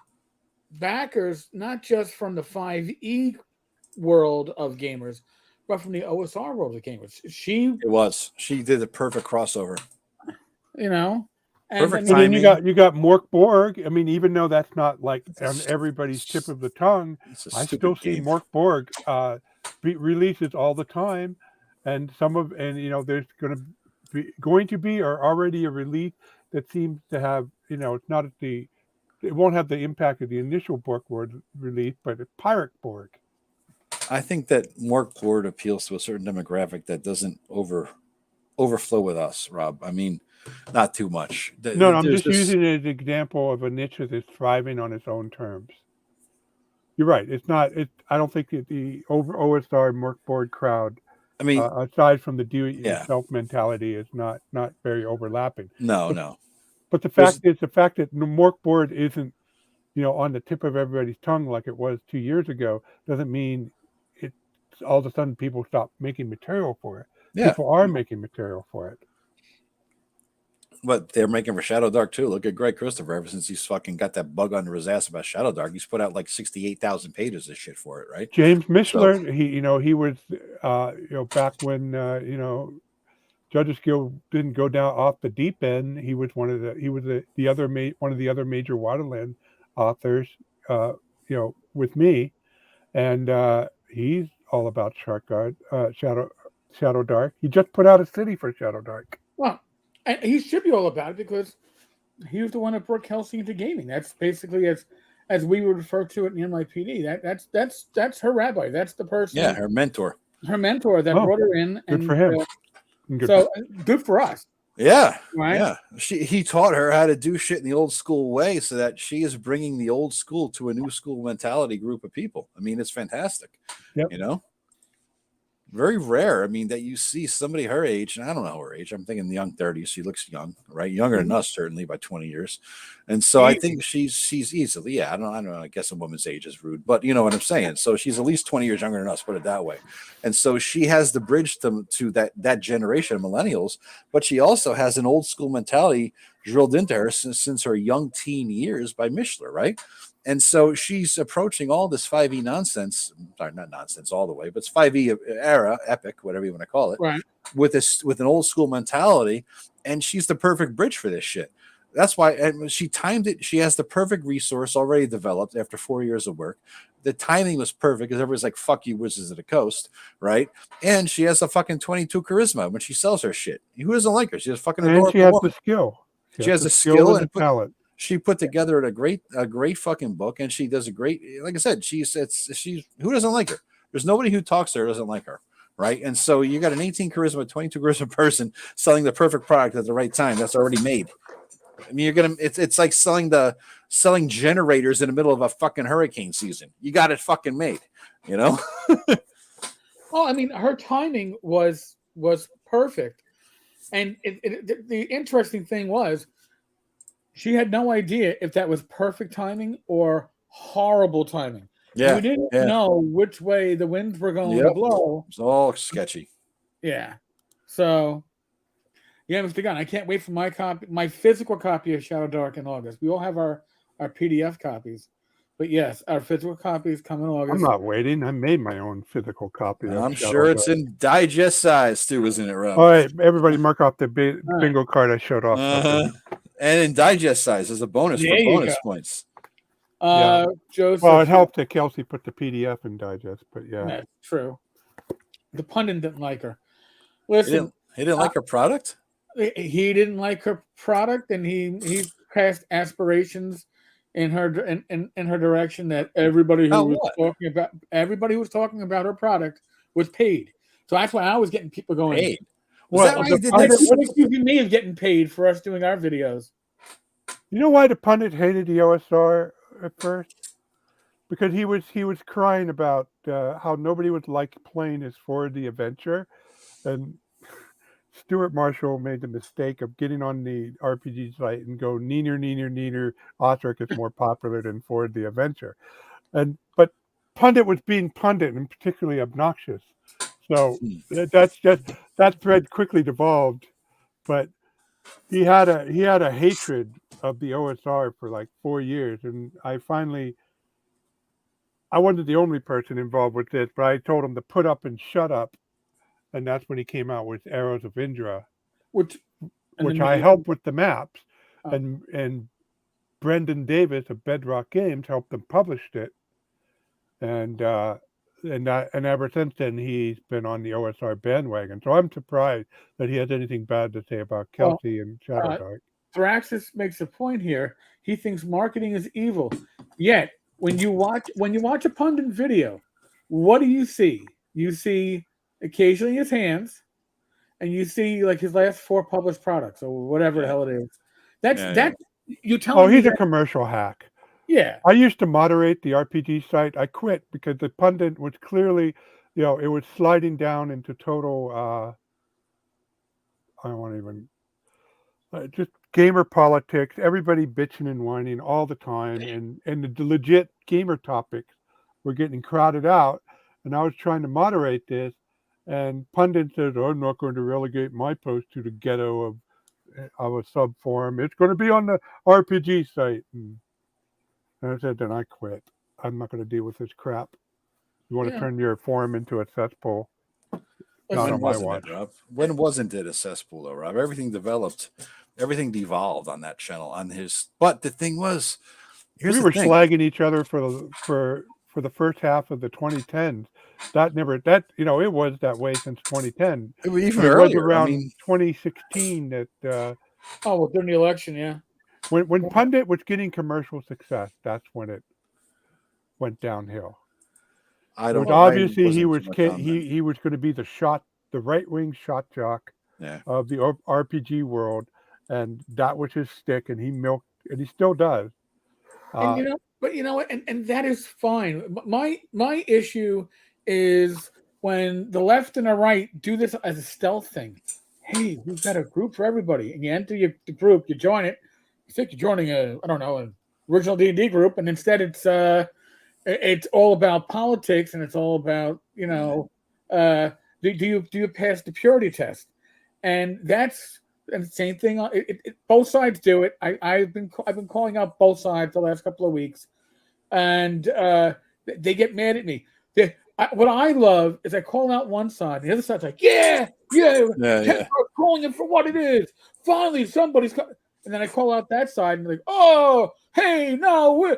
backers not just from the 5e world of gamers, but from the OSR world of gamers. She did the perfect crossover. Perfect timing. And then you got Mork Borg. I mean, even though that's not like on everybody's tip of the tongue, I still see Mork Borg releases all the time, and there's going to be or already a release that seems to have it's not it won't have the impact of the initial Borg release, but it's Pirate Borg. I think that Mork Borg appeals to a certain demographic that doesn't overflow with us, Rob. I mean, not too much. No, I'm just using it as an example of a niche that is thriving on its own terms. You're right. It's not. I don't think that the OSR Mork Borg crowd I mean, aside from the do-it-yourself mentality, is not very overlapping. no. But the There's- fact that the Mork board isn't, on the tip of everybody's tongue like it was 2 years ago, doesn't mean it's all of a sudden people stop making material for it. Yeah. People are making material for it. But they're making for Shadow Dark too. Look at Greg Christopher. Ever since he's fucking got that bug under his ass about Shadow Dark, he's put out like 68,000 pages of shit for it, right? James Mishler, he was, back when, Judges Guild didn't go down off the deep end. He was one of the other major Waterland authors, with me, and he's all about Shadow Dark. He just put out a city for Shadow Dark. Well, and he should be all about it because he was the one that brought Kelsey into gaming. That's basically as we would refer to it in the NYPD. That's her rabbi. That's the person. Yeah, her mentor. Her mentor that brought her in. Good for him. Good for us. Yeah, right. Yeah, he taught her how to do shit in the old school way, so that she is bringing the old school to a new school mentality group of people. I mean, it's fantastic. Yep. Very rare. I mean, that you see somebody her age, and I don't know her age. I'm thinking the young 30s. She looks young, right? Younger than us, certainly by 20 years. And so I think she's easily, yeah. I don't know. I guess a woman's age is rude, but you know what I'm saying. So she's at least 20 years younger than us. Put it that way. And so she has the bridge to that generation of millennials, but she also has an old school mentality drilled into her since her young teen years by Mishler, right? And so she's approaching all this 5e nonsense, sorry, not nonsense all the way, but it's 5e era, epic, whatever you want to call it, right, with an old school mentality, and she's the perfect bridge for this shit. That's why, and she timed it. She has the perfect resource already developed after 4 years of work. The timing was perfect because everybody's like, fuck you, Wizards of the Coast, right? And she has a fucking 22 charisma when she sells her shit. Who doesn't like her? She's a fucking adorable And she has woman. the skill. She has the skill and the talent. She put together a great fucking book, and she does a great, like I said, she's who doesn't like her? There's nobody who talks to her who doesn't like her, right? And so you got an 18 charisma, 22 charisma person selling the perfect product at the right time that's already made. I mean, it's like selling generators in the middle of a fucking hurricane season. You got it fucking made, Well, I mean, her timing was perfect, and the interesting thing was, she had no idea if that was perfect timing or horrible timing. Yeah, we didn't know which way the winds were going to blow. It's all sketchy. Yeah. So, yeah, Mr. Gunn, I can't wait for my physical copy of Shadow Dark in August. We all have our PDF copies. But yes, our physical copies come in August. I'm not waiting. I made my own physical copy. I'm sure it's in digest size too, isn't it, Rob? All right, everybody mark off the bingo card I showed off. And in digest size as a bonus for bonus points. Joseph, well, it helped that Kelsey put the PDF in digest, but yeah. That's true. The pundit didn't like her. Listen, he didn't like her product? He didn't like her product, and he cast aspirations in her direction that everybody who was talking about her product was paid. So that's why I was getting people going. Paid. What excuse me of getting paid for us doing our videos? You know why the pundit hated the OSR at first? Because he was crying about how nobody would like playing as Ford the Adventure, and Stuart Marshall made the mistake of getting on the RPG site and go neener. Othric is more popular than Ford the Adventure, but pundit was being pundit and particularly obnoxious. So that thread quickly devolved, but he had a hatred of the OSR for like 4 years, and I wasn't the only person involved with this, but I told him to put up and shut up, and that's when he came out with Arrows of Indra, which I helped with the maps, and Brendan Davis of Bedrock Games helped them publish it, and ever since then he's been on the OSR bandwagon. So I'm surprised that he has anything bad to say about Kelsey and Shadow Dark. Thraxis makes a point here. He thinks marketing is evil. Yet when you watch a pundit video, what do you see? You see occasionally his hands, and you see like his last 4 published products or whatever the hell it is. That's you tell me. He's a commercial hack. Yeah. I used to moderate the RPG site. I quit because the pundit was clearly it was sliding down into total. I don't want to even just gamer politics. Everybody bitching and whining all the time, and the legit gamer topics were getting crowded out. And I was trying to moderate this, and pundit said, "I'm not going to relegate my post to the ghetto of a sub forum. It's going to be on the RPG site." And I said, "Then I quit. I'm not going to deal with this crap. You want to Yeah. turn your forum into a cesspool? Not Listen, on my Wasn't watch." it, Rob? When wasn't it a cesspool, though, Rob? Everything devolved on that channel. On his, but the thing was, here's We the were thing. slagging each other for the first half of the 2010s. It was that way since 2010. It was even But it was earlier. I around mean, 2016 that oh, well, during the election, yeah. when Pundit was getting commercial success, that's when it went downhill. I It was don't. I obviously he wasn't was too much on that. he was going to be the right wing shot jock Yeah. of the RPG world, and that was his stick, and he milked, and he still does. And you know what, and that is fine. My issue is when the left and the right do this as a stealth thing. Hey, we've got a group for everybody, and you enter the group, you join it. You think you're joining an original D&D group, and instead it's all about politics, and it's all about do you pass the purity test? And that's and the same thing. Both sides do it. I've been calling out both sides the last couple of weeks, and they get mad at me. What I love is I call out one side, and the other side's like, yeah, calling it for what it is. Finally, somebody's coming. And then I call out that side, and they're like, oh, hey, no,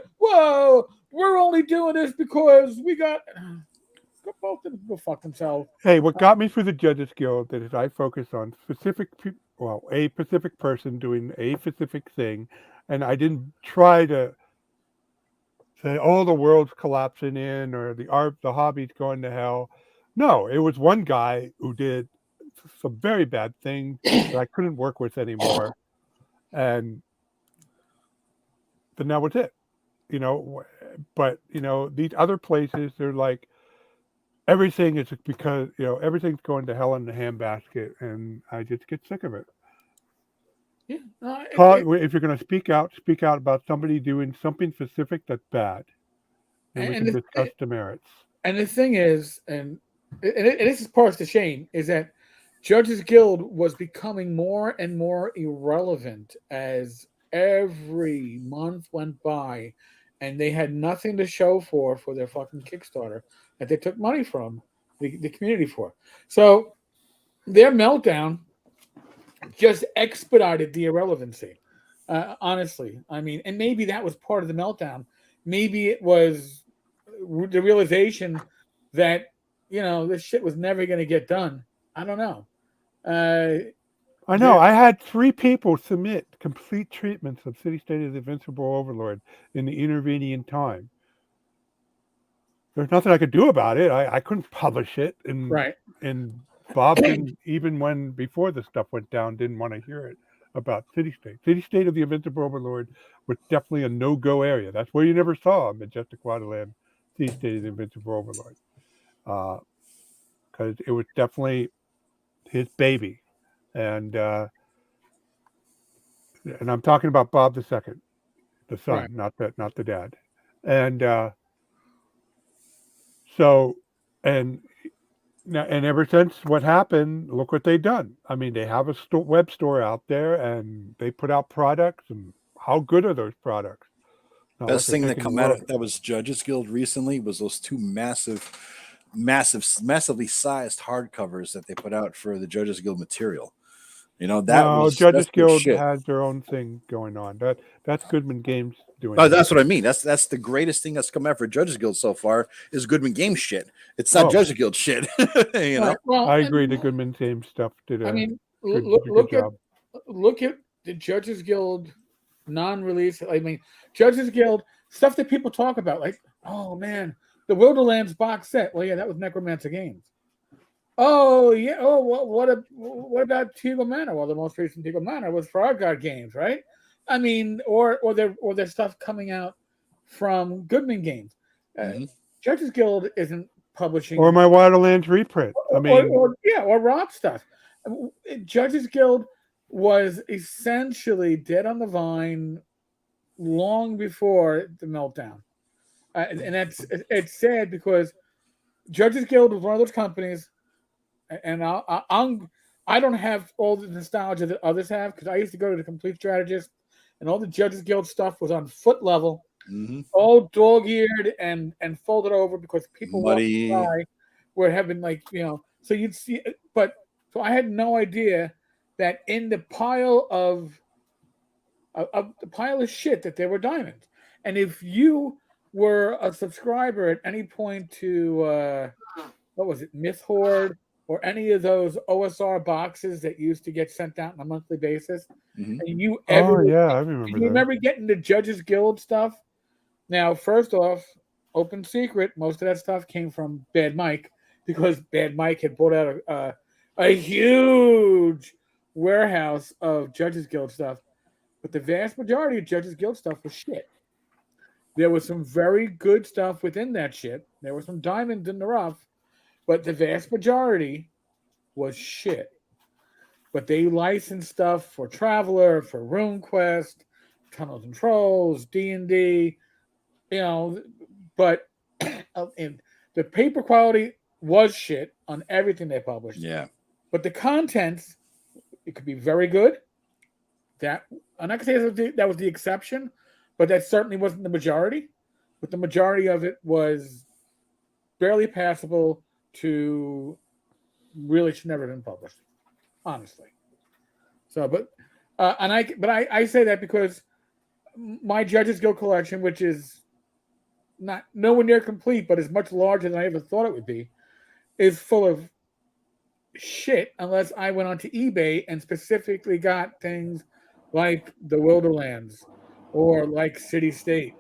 we're only doing this because we got. Both of them go fuck themselves. Hey, what got me through the Judges Guild is I focus on a specific person doing a specific thing, and I didn't try to say, "Oh, the world's collapsing in," or the hobby's going to hell. No, it was one guy who did some very bad things that I couldn't work with anymore, and then that was it. But these other places, they're like, everything is because everything's going to hell in the handbasket, and I just get sick of it. Yeah, If you're going to speak out about somebody doing something specific that's bad, and we can discuss the merits. And the thing is, and this is part of the shame, is that Judges Guild was becoming more and more irrelevant as every month went by, and they had nothing to show for their fucking Kickstarter that they took money from the community for. So their meltdown just expedited the irrelevancy. Honestly, I mean, and maybe that was part of the meltdown. Maybe it was the realization that this shit was never going to get done. I don't know. I know. I had 3 people submit complete treatments of City State of the Invincible Overlord in the intervening time. There's nothing I could do about it. I couldn't publish it, and Bob didn't, even when before the stuff went down, didn't want to hear it about City State. City State of the Invincible Overlord was definitely a no-go area. That's where you never saw Majestic Waterland, City State of the Invincible Overlord, because it was definitely his baby, and I'm talking about Bob II, the son, not the dad, and so and. Now, and ever since what happened, look what they've done. I mean, they have a web store out there, and they put out products. And how good are those products? Best thing that come out of that was Judges Guild recently was those 2 massively sized hardcovers that they put out for the Judges Guild material. Judges Guild has their own thing going on. That's Goodman Games doing. Oh, that's what I mean. That's the greatest thing that's come out for Judges Guild so far is Goodman Games shit. It's not Judges Guild shit. Well, I agree. The Goodman Games stuff did a good job. Look at the Judges Guild non-release. I mean, Judges Guild stuff that people talk about, like, oh man, the Wilderlands box set. Well, yeah, that was Necromancer Games. Oh yeah. Oh, what about Teagle Manor? Well, the most recent Teagle Manor was for Our God Games, right? I mean, or their stuff coming out from Goodman Games. Judges Guild isn't publishing Or my Wildlands reprint. I mean, or Rob stuff. Judges Guild was essentially dead on the vine long before the meltdown, and it's sad because Judges Guild was one of those companies, and I don't have all the nostalgia that others have because I used to go to the Complete Strategist, and all the Judges Guild stuff was on foot level, all dog-eared and folded over because people Muddy. walking by were having so you'd see, but so I had no idea that in the pile of the pile of shit that there were diamonds, and if you were a subscriber at any point to what was it, Myth Horde, or any of those OSR boxes that used to get sent out on a monthly basis, and you ever I remember. you remember getting the Judges Guild stuff? Now, first off, open secret, most of that stuff came from Bad Mike because Bad Mike had bought out a huge warehouse of Judges Guild stuff, but the vast majority of Judges Guild stuff was shit. There was some very good stuff within that shit. There were some diamonds in the rough, but the vast majority was shit. But they licensed stuff for Traveler, for RuneQuest, Tunnels and Trolls, D&D, but and the paper quality was shit on everything they published. Yeah. But the contents, it could be very good. That I'm not gonna say that was the exception, but that certainly wasn't the majority. But the majority of it was barely passable to really should never have been published, honestly. So, but I say that because my Judges Guild collection, which is not nowhere near complete, but is much larger than I ever thought it would be, is full of shit unless I went onto eBay and specifically got things like the Wilderlands, or like City State,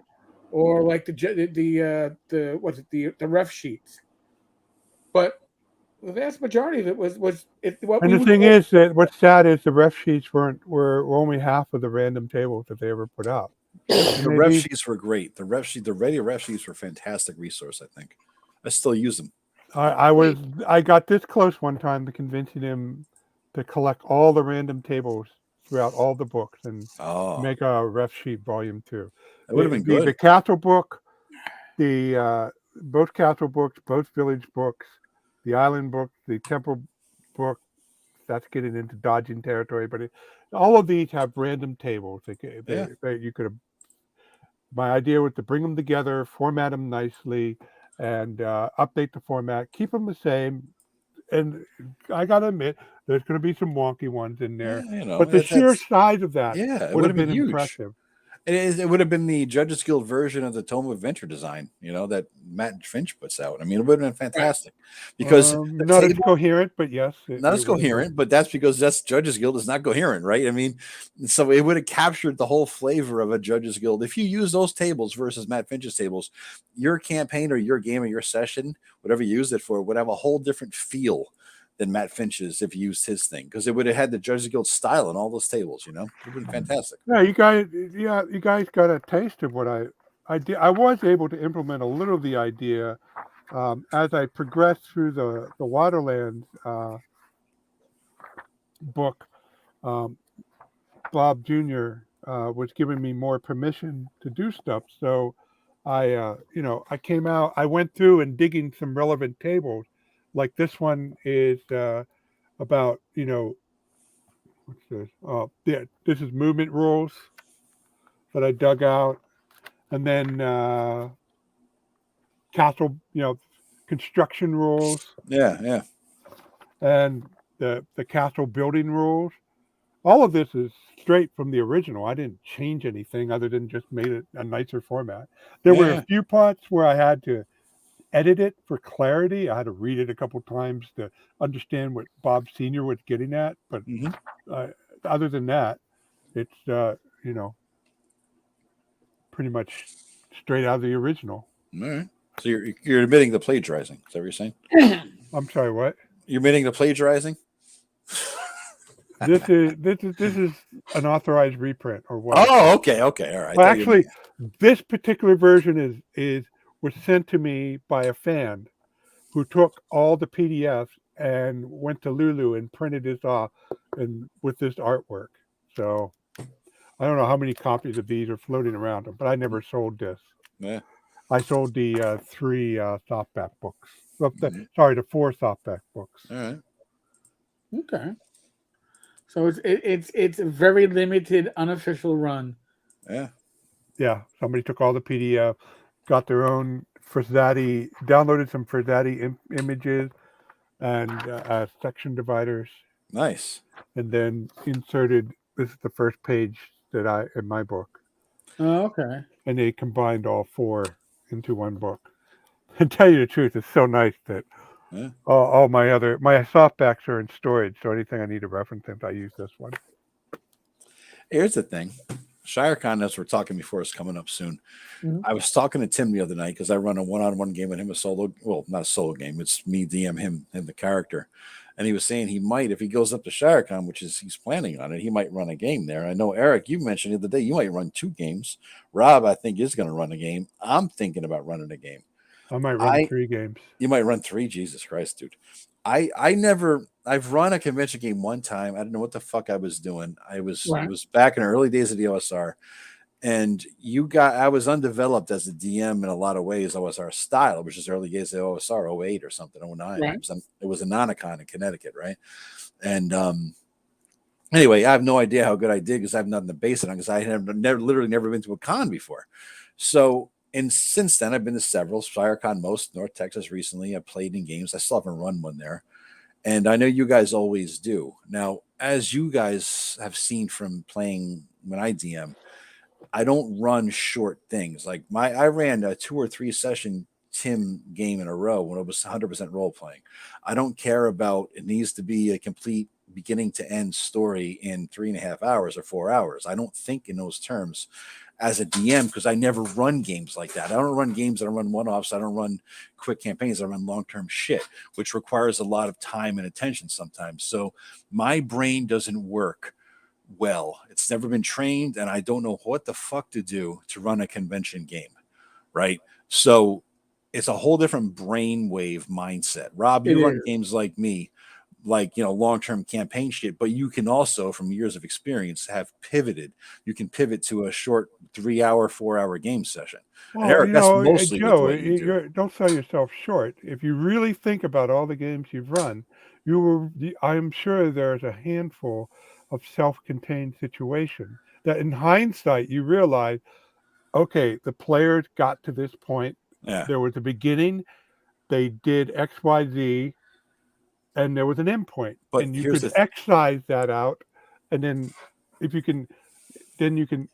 or like the ref sheets. But the vast majority of it was what. And the thing is that what's sad is the ref sheets were only half of the random tables that they ever put out. The ref sheets were great. The radio ref sheets were a fantastic resource. I think I still use them. I got this close one time to convincing him to collect all the random tables throughout all the books and make a ref sheet volume 2. That would have been good. The castle book, both castle books, both village books, the island book, the temple book. That's getting into dodging territory, but all of these have random tables. You could have. My idea was to bring them together, format them nicely, and update the format, keep them the same. And I gotta admit, there's going to be some wonky ones in there, but the sheer size of that would have been huge. Impressive. It would have been the Judges Guild version of the Tome of Adventure design, that Matt Finch puts out. I mean, it would have been fantastic because not as coherent, but yes, not as coherent. But that's because Judges Guild is not coherent, right? I mean, so it would have captured the whole flavor of a Judges Guild if you use those tables versus Matt Finch's tables. Your campaign or your game or your session, whatever you used it for, would have a whole different feel than Matt Finch's if you used his thing, because it would have had the Judges Guild style on all those tables. It would have been fantastic. Yeah, you guys got a taste of what I did. I was able to implement a little of the idea as I progressed through the Waterlands book. Bob Jr. Was giving me more permission to do stuff, so I came out. I went through and digging some relevant tables. Like this one is about, what's this? This is movement rules that I dug out. And then castle, construction rules. Yeah. And the castle building rules. All of this is straight from the original. I didn't change anything other than just made it a nicer format. There were a few parts where I had to edit it for clarity. I had to read it a couple times to understand what Bob Sr. was getting at. But other than that, it's, pretty much straight out of the original. All right. So you're admitting the plagiarizing. Is that what you're saying? I'm sorry, what? You're admitting the plagiarizing? This is an authorized reprint or what? Oh, okay, all right. Well, actually, this particular version was sent to me by a fan who took all the PDFs and went to Lulu and printed this off and with this artwork. So I don't know how many copies of these are floating around, but I never sold this. Yeah. I sold the 3 softback books. Well, Mhm. the 4 softback books. All right. Okay. So it's a very limited, unofficial run. Yeah. Yeah, somebody took all the PDF, got their own Frazzati, downloaded some Frazzati images and section dividers, Nice. and then inserted. This is the first page that I in my book, Oh, okay. and they combined all 4 into one book. To tell you the truth, it's so nice that Yeah. all my softbacks are in storage. So anything I need to reference them, I use this one. Here's the thing. ShireCon, as we're talking before, is coming up soon. Mhm. I was talking to Tim the other night because I run a one-on-one game with him, a solo. Well, not a solo game. It's me DM him and the character. And he was saying he might, if he goes up to ShireCon, which is he's planning on it, he might run a game there. I know Eric, you mentioned the other day you might run 2 games. Rob, I think, is going to run a game. I'm thinking about running a game. I might run 3 games. You might run 3. Jesus Christ, dude. I've run a convention game one time. I don't know what the fuck I was doing. It was back in the early days of the OSR. And I was undeveloped as a DM in a lot of ways. OSR style, which is early days of OSR, 08 or something, 09. Right. It was a Nonicon in Connecticut, right? And anyway, I have no idea how good I did because I have nothing to base it on because I have literally never been to a con before. So, and since then, I've been to several, ShireCon most, North Texas recently. I've played in games. I still haven't run one there. And I know you guys always do. Now, as you guys have seen from playing when I DM, I don't run short things. Like I ran a 2 or 3 session Tim game in a row when it was 100% role playing. I don't care about it needs to be a complete beginning to end story in 3.5 hours or 4 hours. I don't think in those terms as a DM because I never run games like that. I don't run games. I don't run one-offs. I don't run quick campaigns. I run long-term shit, which requires a lot of time and attention sometimes. So my brain doesn't work well. It's never been trained, and I don't know what the fuck to do to run a convention game, right? So it's a whole different brainwave mindset. Rob, you run games like me, like, long-term campaign shit, but you can also, from years of experience, have pivoted. You can pivot to a short 3-hour, 4-hour game session. Well, Eric, that's mostly Joe, what you do. don't sell yourself short. If you really think about all the games you've run, I'm sure there's a handful of self-contained situations that in hindsight you realize, okay, the players got to this point. Yeah. There was a beginning. They did X, Y, Z, and there was an end point. But and you could excise that out. And then if you can, then you can,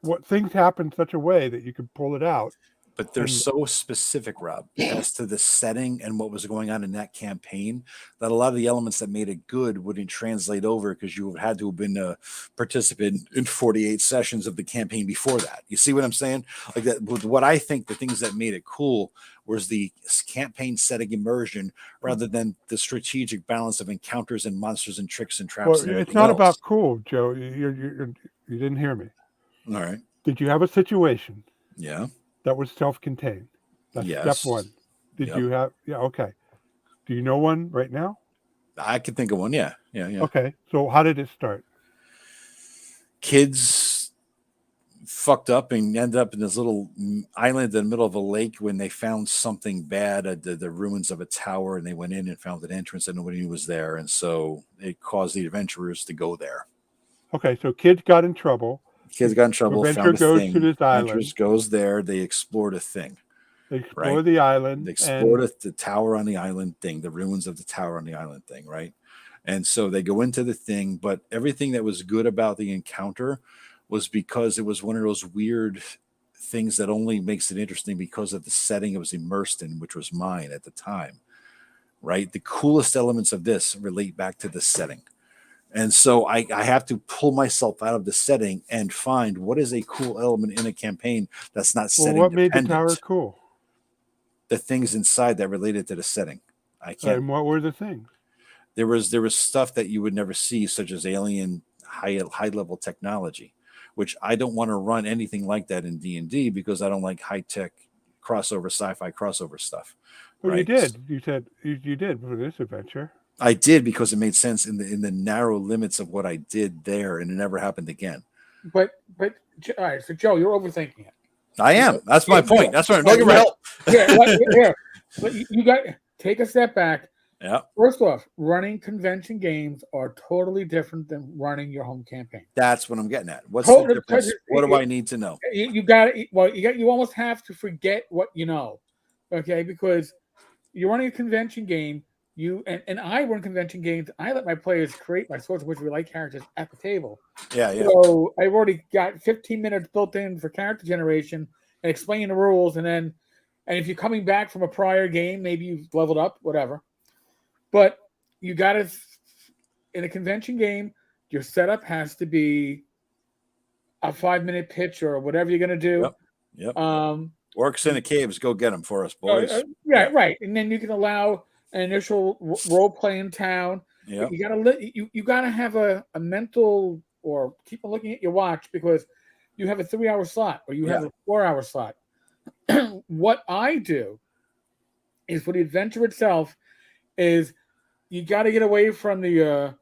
what things happen such a way that you can pull it out. But they're so specific, Rob, as to the setting and what was going on in that campaign that a lot of the elements that made it good wouldn't translate over because you had to have been a participant in 48 sessions of the campaign before that. You see what I'm saying? Like that. What I think the things that made it cool was the campaign setting immersion rather than the strategic balance of encounters and monsters and tricks and traps. Well, and it's not else. about cool, Joe. You didn't hear me. All right. Did you have a situation? Yeah. That was self-contained. That's yes. Step 1. Did you have? Yeah. Okay. Do you know one right now? I could think of one. Yeah. Okay. So how did it start? Kids fucked up and ended up in this little island in the middle of a lake when they found something bad at the ruins of a tower, and they went in and found an entrance that nobody knew was there, and so it caused the adventurers to go there. Okay. So kids got in trouble. Kids got in trouble. Adventure goes to this island. Adventurers goes there. They explored a thing. They explore the island. They explored the tower on the island thing, the ruins of the tower on the island thing, right? And so they go into the thing, but everything that was good about the encounter was because it was one of those weird things that only makes it interesting because of the setting it was immersed in, which was mine at the time, right? The coolest elements of this relate back to the setting. And so I have to pull myself out of the setting and find what is a cool element in a campaign that's not setting what made dependent. the tower cool? The things inside that related to the setting. I can't. And what were the things? There was stuff that you would never see, such as alien high level technology, which I don't want to run anything like that in D&D because I don't like high tech crossover sci-fi crossover stuff. Well, right? you did. You said you did for this adventure. I did because it made sense in the narrow limits of what I did there, and it never happened again. But all right. So Joe, you're overthinking it. I am. That's my point. That's what I'm looking for help. Yeah. But you got take a step back. Yeah. First off, running convention games are totally different than running your home campaign. That's what I'm getting at. What's the difference? What do I need to know? You got it. Well, you almost have to forget what you know, okay? Because you're running a convention game. And I run convention games. I let my players create my swords, which we like characters at the table. Yeah. So I've already got 15 minutes built in for character generation and explaining the rules, and if you're coming back from a prior game, maybe you've leveled up, whatever. But you got to, in a convention game, your setup has to be a 5-minute pitch or whatever you're going to do. Yep. Orcs in the caves, go get them for us, boys. Right. And then you can allow an initial role play in town. Yeah. You gotta have a mental, or keep on looking at your watch, because you have a 3-hour slot or you have a 4-hour slot. What I do is, for the adventure itself, is you got to get away from the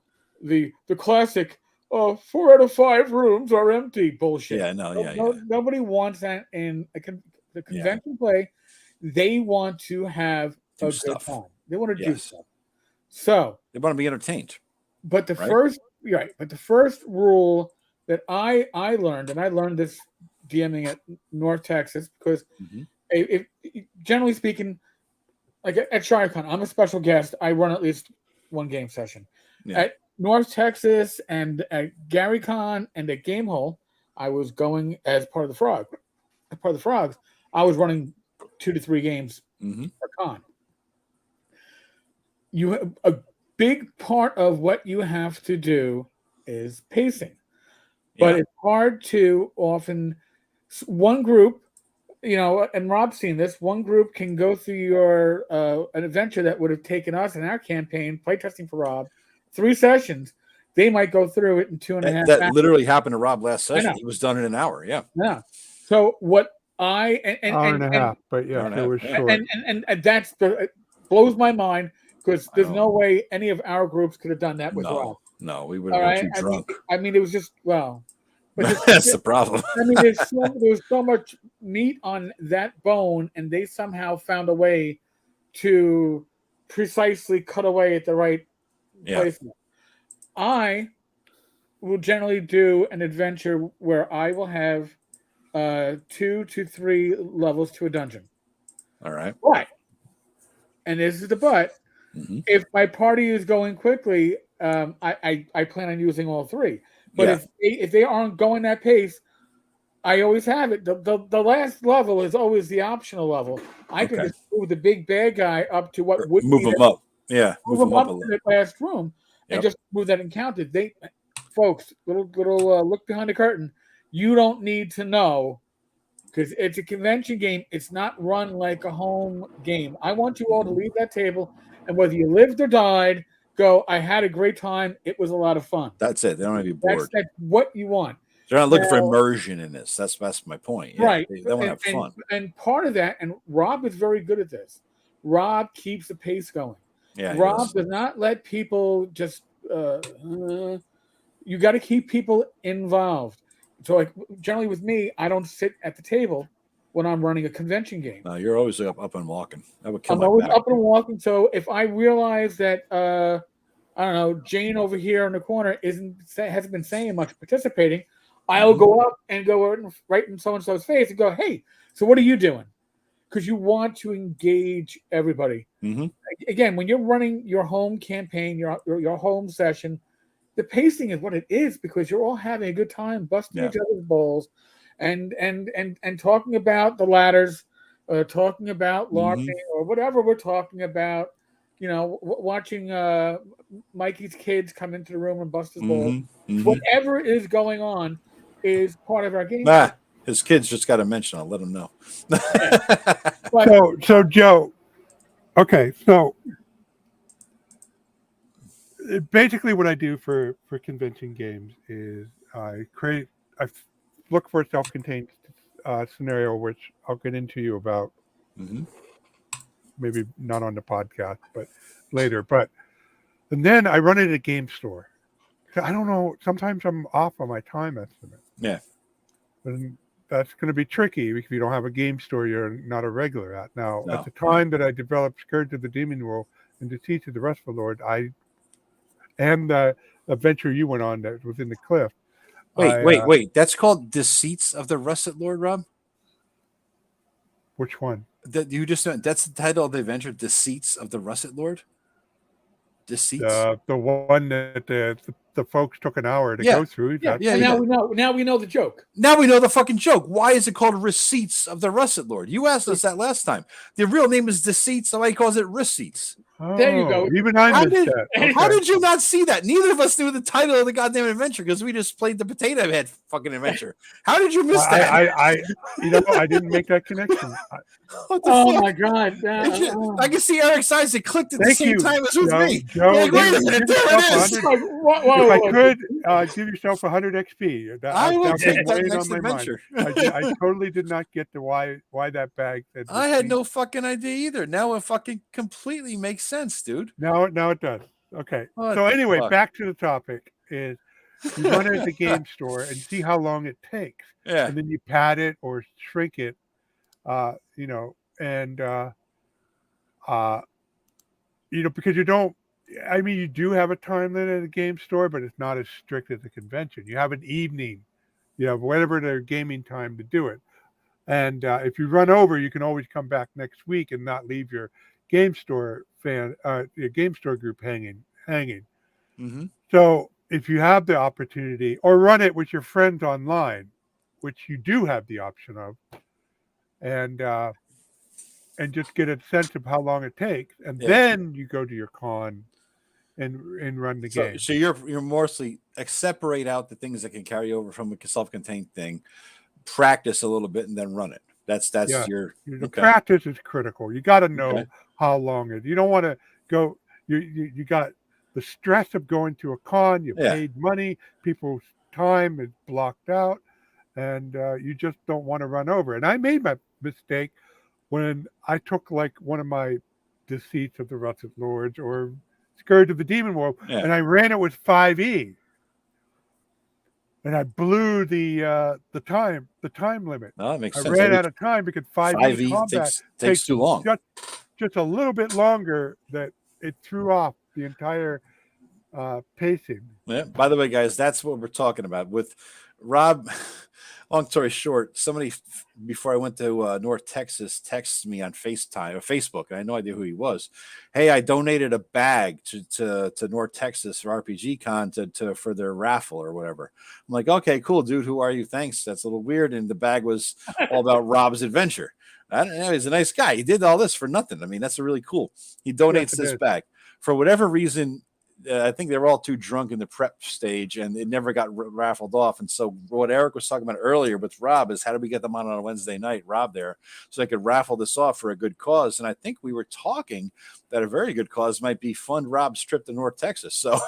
classic 4 out of 5 rooms are empty bullshit. Yeah, no, Nobody wants that in the convention play. They want to have a good time. They want to do stuff. So they want to be entertained. But the first rule that I learned, and I learned this DMing at North Texas, because if generally speaking, like at ShireCon, I'm a special guest. I run at least one game session. Yeah. At North Texas and at GaryCon and at Gamehole, I was going as part of the Frog. As part of the Frogs, I was running 2 to 3 games per con. You have a big part of what you have to do is pacing, but it's hard to often. One group, and Rob's seen this. One group can go through your an adventure that would have taken us in our campaign, playtesting for Rob, 3 sessions. They might go through it in 2.5. That literally happened to Rob last session. He was done in an hour. Yeah. So what hour and a half, but it was short. And that's blows my mind, because there's no way any of our groups could have done that with Rob. No, we would have been too drunk. I mean, it was just that's the problem. I mean, there's so much meat on that bone, and they somehow found a way to precisely cut away at the right placement. I will generally do an adventure where I will have 2 to 3 levels to a dungeon. All right. Right. And this is the but. If my party is going quickly, I plan on using all 3. But if they aren't going that pace, I always have it. The last level is always the optional level. I can just move the big bad guy up to what would move him up. Yeah, move him up to the last room and just move that encounter. Folks, little look behind the curtain. You don't need to know, because it's a convention game. It's not run like a home game. I want you all to leave that table, and whether you lived or died, go, I had a great time. It was a lot of fun. That's it. They don't want to be bored. That's what you want. They're not looking for immersion in this. That's my point. Right. They want to have fun. And part of that, and Rob is very good at this. Rob keeps the pace going. Yeah. Rob does not let people just. You got to keep people involved. So, like, generally with me, I don't sit at the table when I'm running a convention game. No, you're always up and walking. That would kill I'm always up and walking. So if I realize that I don't know, Jane over here in the corner hasn't been saying much, participating, I'll go up and go right in so and so's face and go, hey, so what are you doing? Because you want to engage everybody. Again, when you're running your home campaign, your home session, the pacing is what it is, because you're all having a good time, busting each other's balls, and talking about the ladders, talking about LARPing, or whatever we're talking about. Watching Mikey's kids come into the room and bust his balls. Whatever is going on is part of our game. His kids just got to mention. I'll let him know. So Joe, okay, so basically what I do for convention games is I look for a self-contained scenario, which I'll get into you about Mm-hmm. Maybe not on the podcast, but later. And then I run into a game store. I don't know. Sometimes I'm off on my time estimate. Yeah. And that's going to be tricky if you don't have a game store you're not a regular at. Now, No. at the time that I developed Scourge of the Demon World and Deceits of the Restful Lord, and the adventure you went on that was in the cliff. Wait. That's called Deceits of the Russet Lord, Rob? Which one? That you just that's the title of the adventure, Deceits of the Russet Lord? Deceits? The one that the folks took an hour to Yeah. go through. Yeah, And now we know. Now we know the joke. Now we know the fucking joke. Why is it called Receipts of the Russet Lord? You asked us that last time. The real name is Deceits, so he calls it Receipts. There you go. Even I missed that. Okay. How did you not see that? Neither of us knew the title of the goddamn adventure because we just played the Potato Head fucking adventure. How did you miss that? I didn't make that connection. What the Oh fuck? my god! I can see Eric's eyes. It clicked at the same time as with me. Joe, Like, wait a minute, there it is. If I could give yourself 100 XP, I will that take was that weighing next on my mind. adventure. I totally did not get to why that bag said. I had no fucking idea either. Now it fucking completely makes sense, dude. Now it does. Okay. What So the anyway, fuck? back to the topic is you run it at the game store and see how long it takes. Yeah. And then you pad it or shrink it, and because you don't. I mean, you do have a time limit at a game store, but it's not as strict as a convention. You have an evening, you have whatever their gaming time to do it. And if you run over, you can always come back next week and not leave your game store your game store group hanging. Mm-hmm. So if you have the opportunity, or run it with your friends online, which you do have the option of, and just get a sense of how long it takes, and then you go to your con and run the game. So you're mostly separate out the things that can carry over from a self-contained thing, practice a little bit, and then run it. That's your the practice is critical. You got to know how long it. You don't want to go. You got the stress of going to a con. You paid money. People's time is blocked out, and you just don't want to run over. And I made my mistake when I took like one of my Deceits of the Russet Lords or Scourge of the Demon World, and I ran it with 5e, and I blew the time limit. No, that makes I sense. ran out of time because 5e combat takes too long. Just a little bit longer, that it threw off the entire pacing. Yeah. By the way, guys, that's what we're talking about with Rob. Long story short, somebody before I went to North Texas texted me on FaceTime or Facebook, and I had no idea who he was. Hey, I donated a bag to North Texas for RPG Con for their raffle or whatever. I'm like, okay, cool, dude. Who are you? Thanks. That's a little weird. And the bag was all about Rob's adventure. I don't know. He's a nice guy. He did all this for nothing. I mean, that's really cool. He donates this bag for whatever reason. I think they were all too drunk in the prep stage, and it never got raffled off. And so, what Eric was talking about earlier with Rob is how do we get them on a Wednesday night, Rob there, so they could raffle this off for a good cause. And I think we were talking that a very good cause might be fund Rob's trip to North Texas. So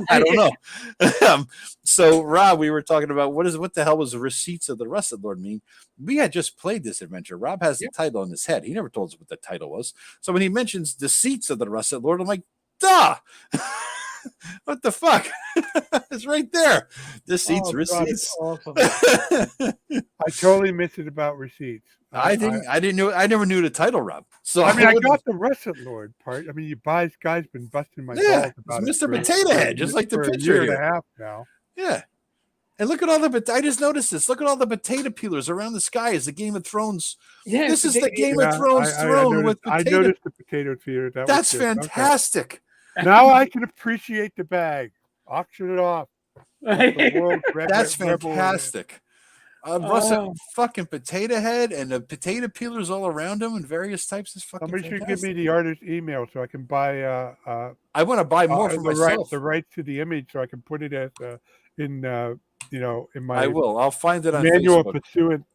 I don't know. So Rob, we were talking about what the hell was the Receipts of the Russet Lord mean? We had just played this adventure. Rob has the title in his head. He never told us what the title was. So when he mentions Deceits of the Russet Lord, I'm like, duh. What the fuck? It's right there. Receipts. Awesome. I totally missed it about Receipts. I never knew the title, Rob. So I got the Russet Lord part. I mean, you guys been busting my balls about it's Mr. Potato Head, just like the picture a year here. and a half now. Yeah. And look at all I just noticed this. Look at all the potato peelers around the sky as the Game of Thrones. Yeah, this is the Game of Thrones throne with potato. I noticed the potato peeler. That's fantastic. Okay. Now I can appreciate the bag. Auction it off. That's fantastic. Fucking Potato Head and the potato peelers all around him and various types of fucking. Somebody should give me the artist's email so I can buy. I want to buy more for myself. The rights to the image so I can put it as in my. I will. I'll find it on manual Facebook. pursuant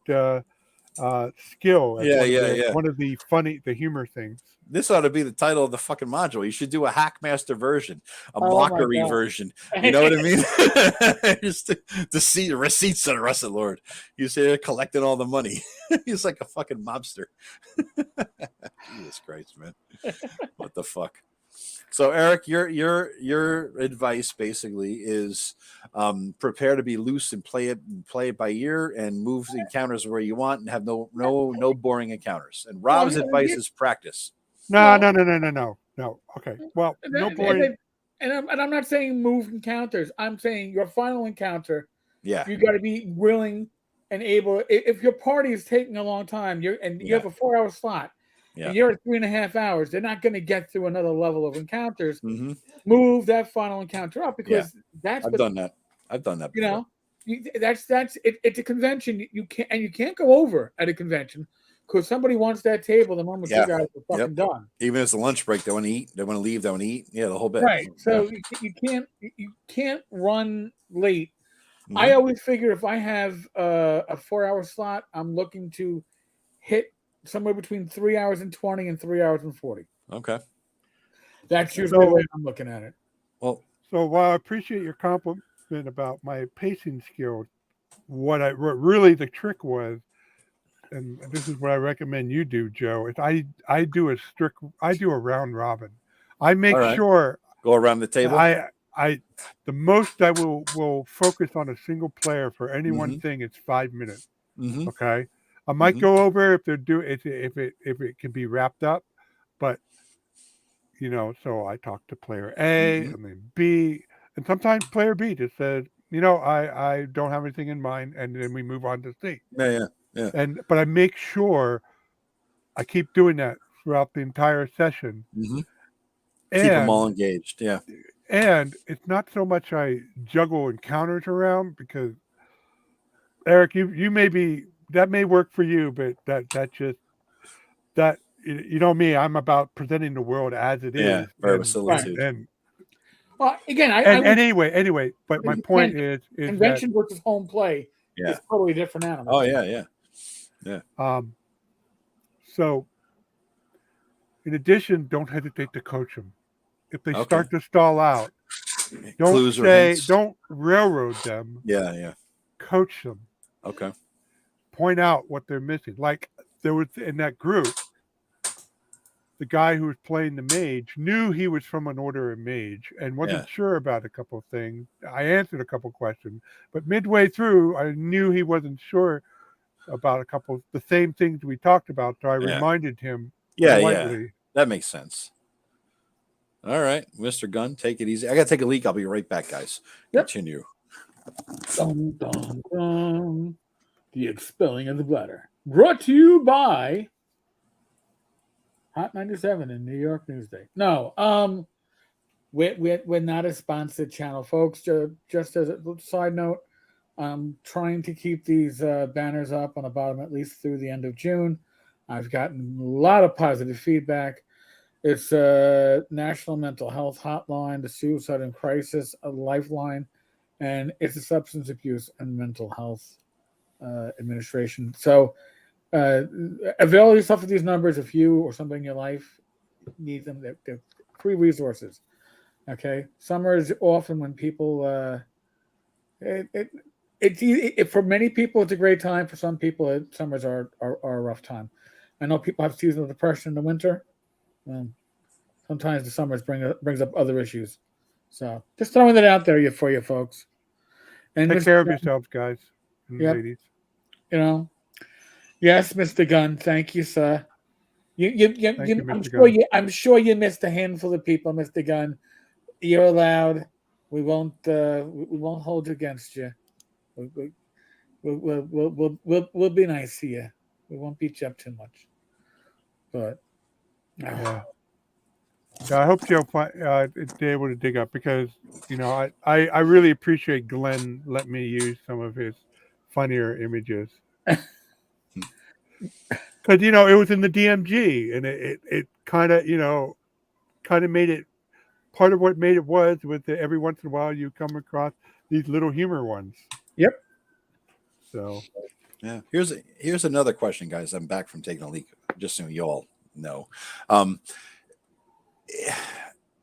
skill as Yeah, yeah, yeah. one of the humor things. This ought to be the title of the fucking module. You should do a Hackmaster version, a Oh my mockery God. version. You know what I mean? Just to see the receipts of the Russet Lord. You say they're collecting all the money. He's like a fucking mobster. Jesus Christ, man. What the fuck? So Eric, your advice basically is prepare to be loose and play it by ear and move the encounters where you want and have no boring encounters. And Rob's advice is practice. No. Okay. Well, no boring. And I'm not saying move encounters. I'm saying your final encounter. Yeah. You got to be willing and able. If your party is taking a long time, you have a 4-hour slot, and you're at 3.5 hours, they're not going to get through another level of encounters. Mm-hmm. Move that final encounter up because I've done that. I've done that. Before. That's it. It's a convention. You can't go over at a convention because somebody wants that table the moment you guys are fucking done. Even if it's a lunch break, they want to eat. They want to leave. They want to eat. Yeah, the whole bit. Right. So you can't run late. Mm-hmm. I always figure if I have a 4-hour slot, I'm looking to hit somewhere between 3 hours and 20 and 3 hours and 40. Okay. That's usually the way I'm looking at it. Well, so while I appreciate your compliment about my pacing skills, what really the trick was, and this is what I recommend you do, Joe, is I do a round robin. I make sure go around the table. The most I will focus on a single player for any one thing. It's 5 minutes. Mm-hmm. Okay, I might go over if it can be wrapped up, but so I talk to player A and then B, and sometimes player B just says, I don't have anything in mind, and then we move on to C. Yeah. But I make sure I keep doing that throughout the entire session. Mm-hmm. Keep them all engaged. Yeah. And it's not so much I juggle encounters around because Eric, you may be, that may work for you, but that me, I'm about presenting the world as it is. And well, again, anyway, but my point is convention versus home play is totally different animal. Oh yeah. So in addition, don't hesitate to coach them. If they start to stall out, don't railroad them. Yeah. Coach them. Okay. Point out what they're missing. Like there was in that group, the guy who was playing the mage knew he was from an order of mage and wasn't sure about a couple of things. I answered a couple of questions, but midway through, I knew he wasn't sure about the same things we talked about. So I reminded him. Yeah. That makes sense. All right, Mr. Gunn, take it easy. I got to take a leak. I'll be right back, guys. Continue. Dun, dun, dun. The expelling of the bladder. Brought to you by Hot 97 in New York Newsday. No, we're not a sponsored channel, folks. Just as a side note, I'm trying to keep these banners up on the bottom at least through the end of June. I've gotten a lot of positive feedback. It's a National Mental Health Hotline, the Suicide and Crisis Lifeline, and it's a Substance Abuse and Mental Health Administration. So avail yourself of these numbers if you or somebody in your life need them. They're free resources. Okay, summer is often when people. For many people, it's a great time. For some people, summers are a rough time. I know people have seasonal depression in the winter. Sometimes the summers brings up other issues. So just throwing that out there for you folks. And take care of yourselves, guys and ladies. Yes, Mr. Gunn. Thank you, sir. I'm sure you missed a handful of people, Mr. Gunn. You're allowed. We won't hold it against you. We'll be nice to you. We won't beat you up too much. But I hope you'll be able to dig up because I really appreciate Glenn letting me use some of his funnier images. Because it was in the DMG and it kind of made it part of what made it was with every once in a while you come across these little humor ones. Yep. So Yeah. Here's another question, guys. I'm back from taking a leak, just so you all know. Um,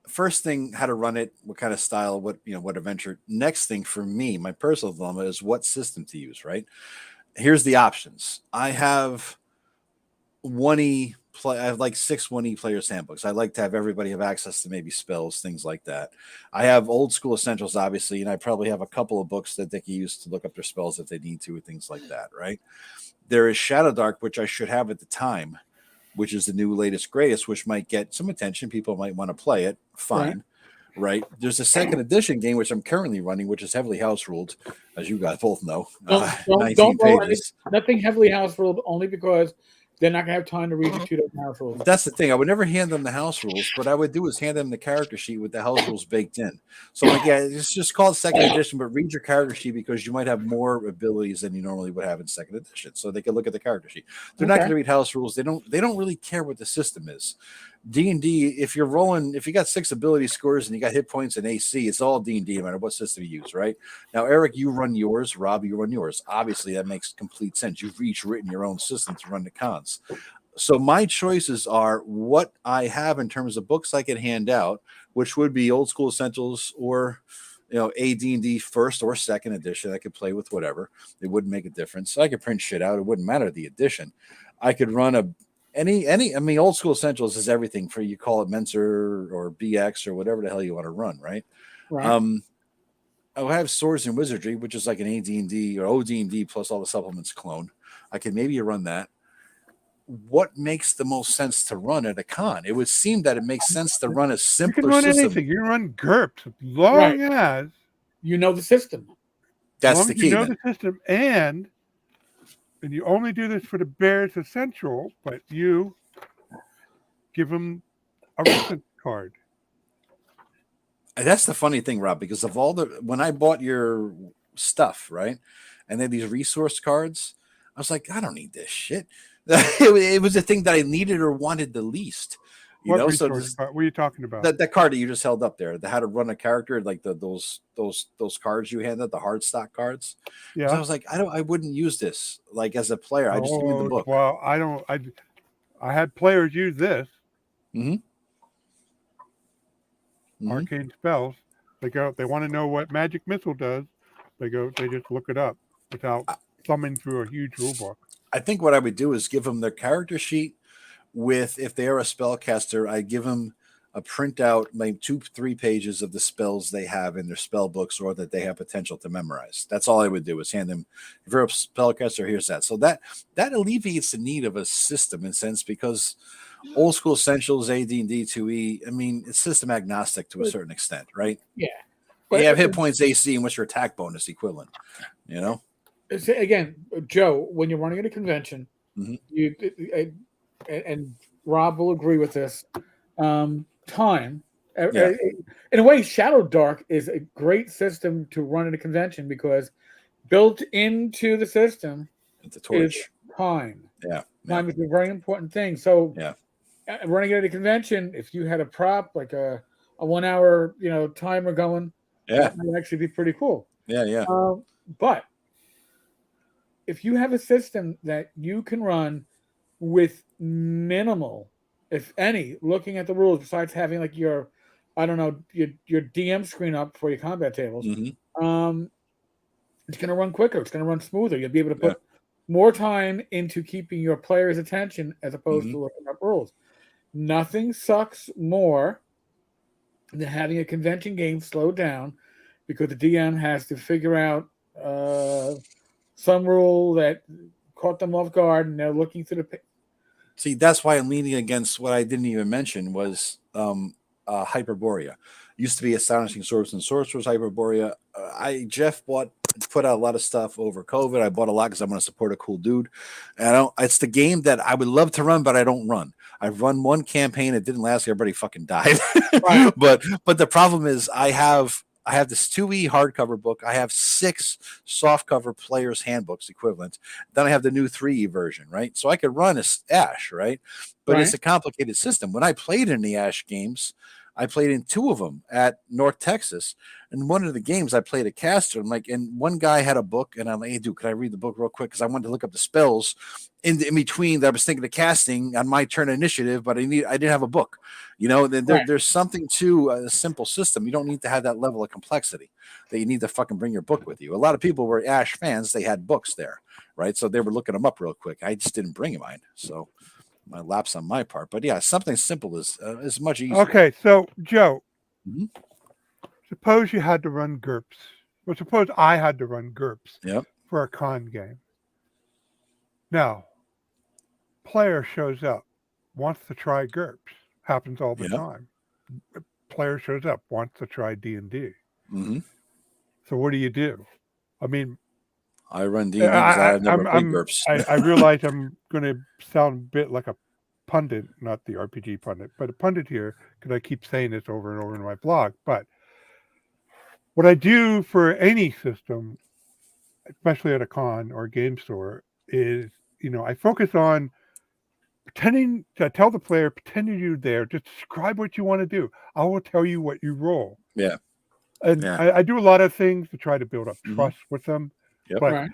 First thing, how to run it, what kind of style, what adventure. Next thing for me, my personal dilemma is what system to use, right? Here's the options. I have 1E play. I have like 6 1E players handbooks. I like to have everybody have access to maybe spells, things like that. I have old school essentials, obviously, and I probably have a couple of books that they can use to look up their spells if they need to, or things like that, right? There is Shadow Dark, which I should have at the time, which is the new latest greatest, which might get some attention. People might want to play it. Fine. Right. There's a second edition game, which I'm currently running, which is heavily house ruled, as you guys both know. Don't 19 roll pages. nothing heavily house ruled, only because they're not gonna have time to read the 2 different house rules. That's the thing. I would never hand them the house rules. What I would do is hand them the character sheet with the house rules baked in. So, like, yeah, it's just called second edition, but read your character sheet because you might have more abilities than you normally would have in second edition. So they can look at the character sheet. They're not going to read house rules. They don't really care what the system is. D&D, if you got 6 ability scores and you got hit points and AC, it's all D&D no matter what system you use, right? Now, Eric, you run yours. Rob, you run yours. Obviously, that makes complete sense. You've each written your own system to run the cons. So my choices are what I have in terms of books I can hand out, which would be old school essentials or AD&D first or second edition. I could play with whatever. It wouldn't make a difference. I could print shit out. It wouldn't matter the edition. I could run old school essentials is everything for you call it Mentor or BX or whatever the hell you want to run, right? I'll have Swords and Wizardry, which is like an AD&D or OD&D plus all the supplements clone. I could maybe run that. What makes the most sense to run at a con? It would seem that it makes sense to run a simpler You can run system. anything. You can run GURPS, long as you know the system. That's the key. You know the system, and you only do this for the Bears Essential, but you give them a recent card. And that's the funny thing, Rob, because of when I bought your stuff, right, and then these resource cards, I was like, I don't need this shit. It was the thing that I needed or wanted the least. What resource card? What are you talking about? That card that you just held up there, the how to run a character, like those cards you handed, the hard stock cards. Yeah. I was like, I wouldn't use this like as a player. I just give me the book. Well, I had players use this. Arcane spells. They want to know what magic missile does. They just look it up without thumbing through a huge rule book. I think what I would do is give them their character sheet with, if they are a spellcaster, I give them a printout, like 2-3 pages of the spells they have in their spell books or that they have potential to memorize. That's all I would do is hand them, if you're a spellcaster, here's that. So that alleviates the need of a system in a sense, because old school essentials, AD&D, 2E, I mean, it's system agnostic to a certain extent, right? Yeah. But you have hit points, AC, and what's your attack bonus equivalent, Again, Joe, when you're running at a convention, you and Rob will agree with this. Time, in a way, Shadow Dark is a great system to run at a convention because built into the system is time. Time is a very important thing. So, running at a convention, if you had a prop like a 1 hour, timer going, that would actually be pretty cool. But if you have a system that you can run with minimal, if any, looking at the rules, besides having like your DM screen up for your combat tables, it's going to run quicker. It's going to run smoother. You'll be able to put more time into keeping your players' attention as opposed to looking up rules. Nothing sucks more than having a convention game slow down because the DM has to figure out some rule that caught them off guard and they're looking through the. See, that's why I'm leaning against what I didn't even mention was Hyperborea. Used to be Astonishing Swords and Sorcerers Hyperborea. Jeff put out a lot of stuff over COVID. I bought a lot because I'm going to support a cool dude. And it's the game that I would love to run, but I don't run. I've run one campaign. It didn't last. Everybody fucking died. Right. But the problem is I have this 2E hardcover book. I have 6 softcover players handbooks equivalent. Then I have the new 3E version, right? So I could run Ash, right? But it's a complicated system. When I played in the Ash games, I played in 2 of them at North Texas. And one of the games I played a caster. I'm like, and one guy had a book, and I'm like, hey, dude, could I read the book real quick? Because I wanted to look up the spells in between that I was thinking of casting on my turn initiative, but I didn't have a book. There's something to a simple system. You don't need to have that level of complexity that you need to fucking bring your book with you. A lot of people were Ash fans. They had books there, right? So they were looking them up real quick. I just didn't bring mine. So my lapse on my part. But yeah, something simple is much easier. Okay, so Joe, Mhm. suppose you had to run GURPS. Well, suppose I had to run GURPS Yep. for a con game. Now, player shows up, wants to try GURPS. Happens all the Yep. time. Player shows up, wants to try D&D. Mm-hmm. So what do? I mean, I run D&D because I've never played I'm- GURPS. I realize I'm going to sound a bit like a pundit, not the RPG pundit, but a pundit here because I keep saying this over and over in my blog. But what I do for any system, especially at a con or a game store, is I focus on pretending to tell the player, pretending you're there, just describe what you want to do. I will tell you what you roll. Yeah. And Yeah. I do a lot of things to try to build up Mhm. trust with them. Yep. But Right.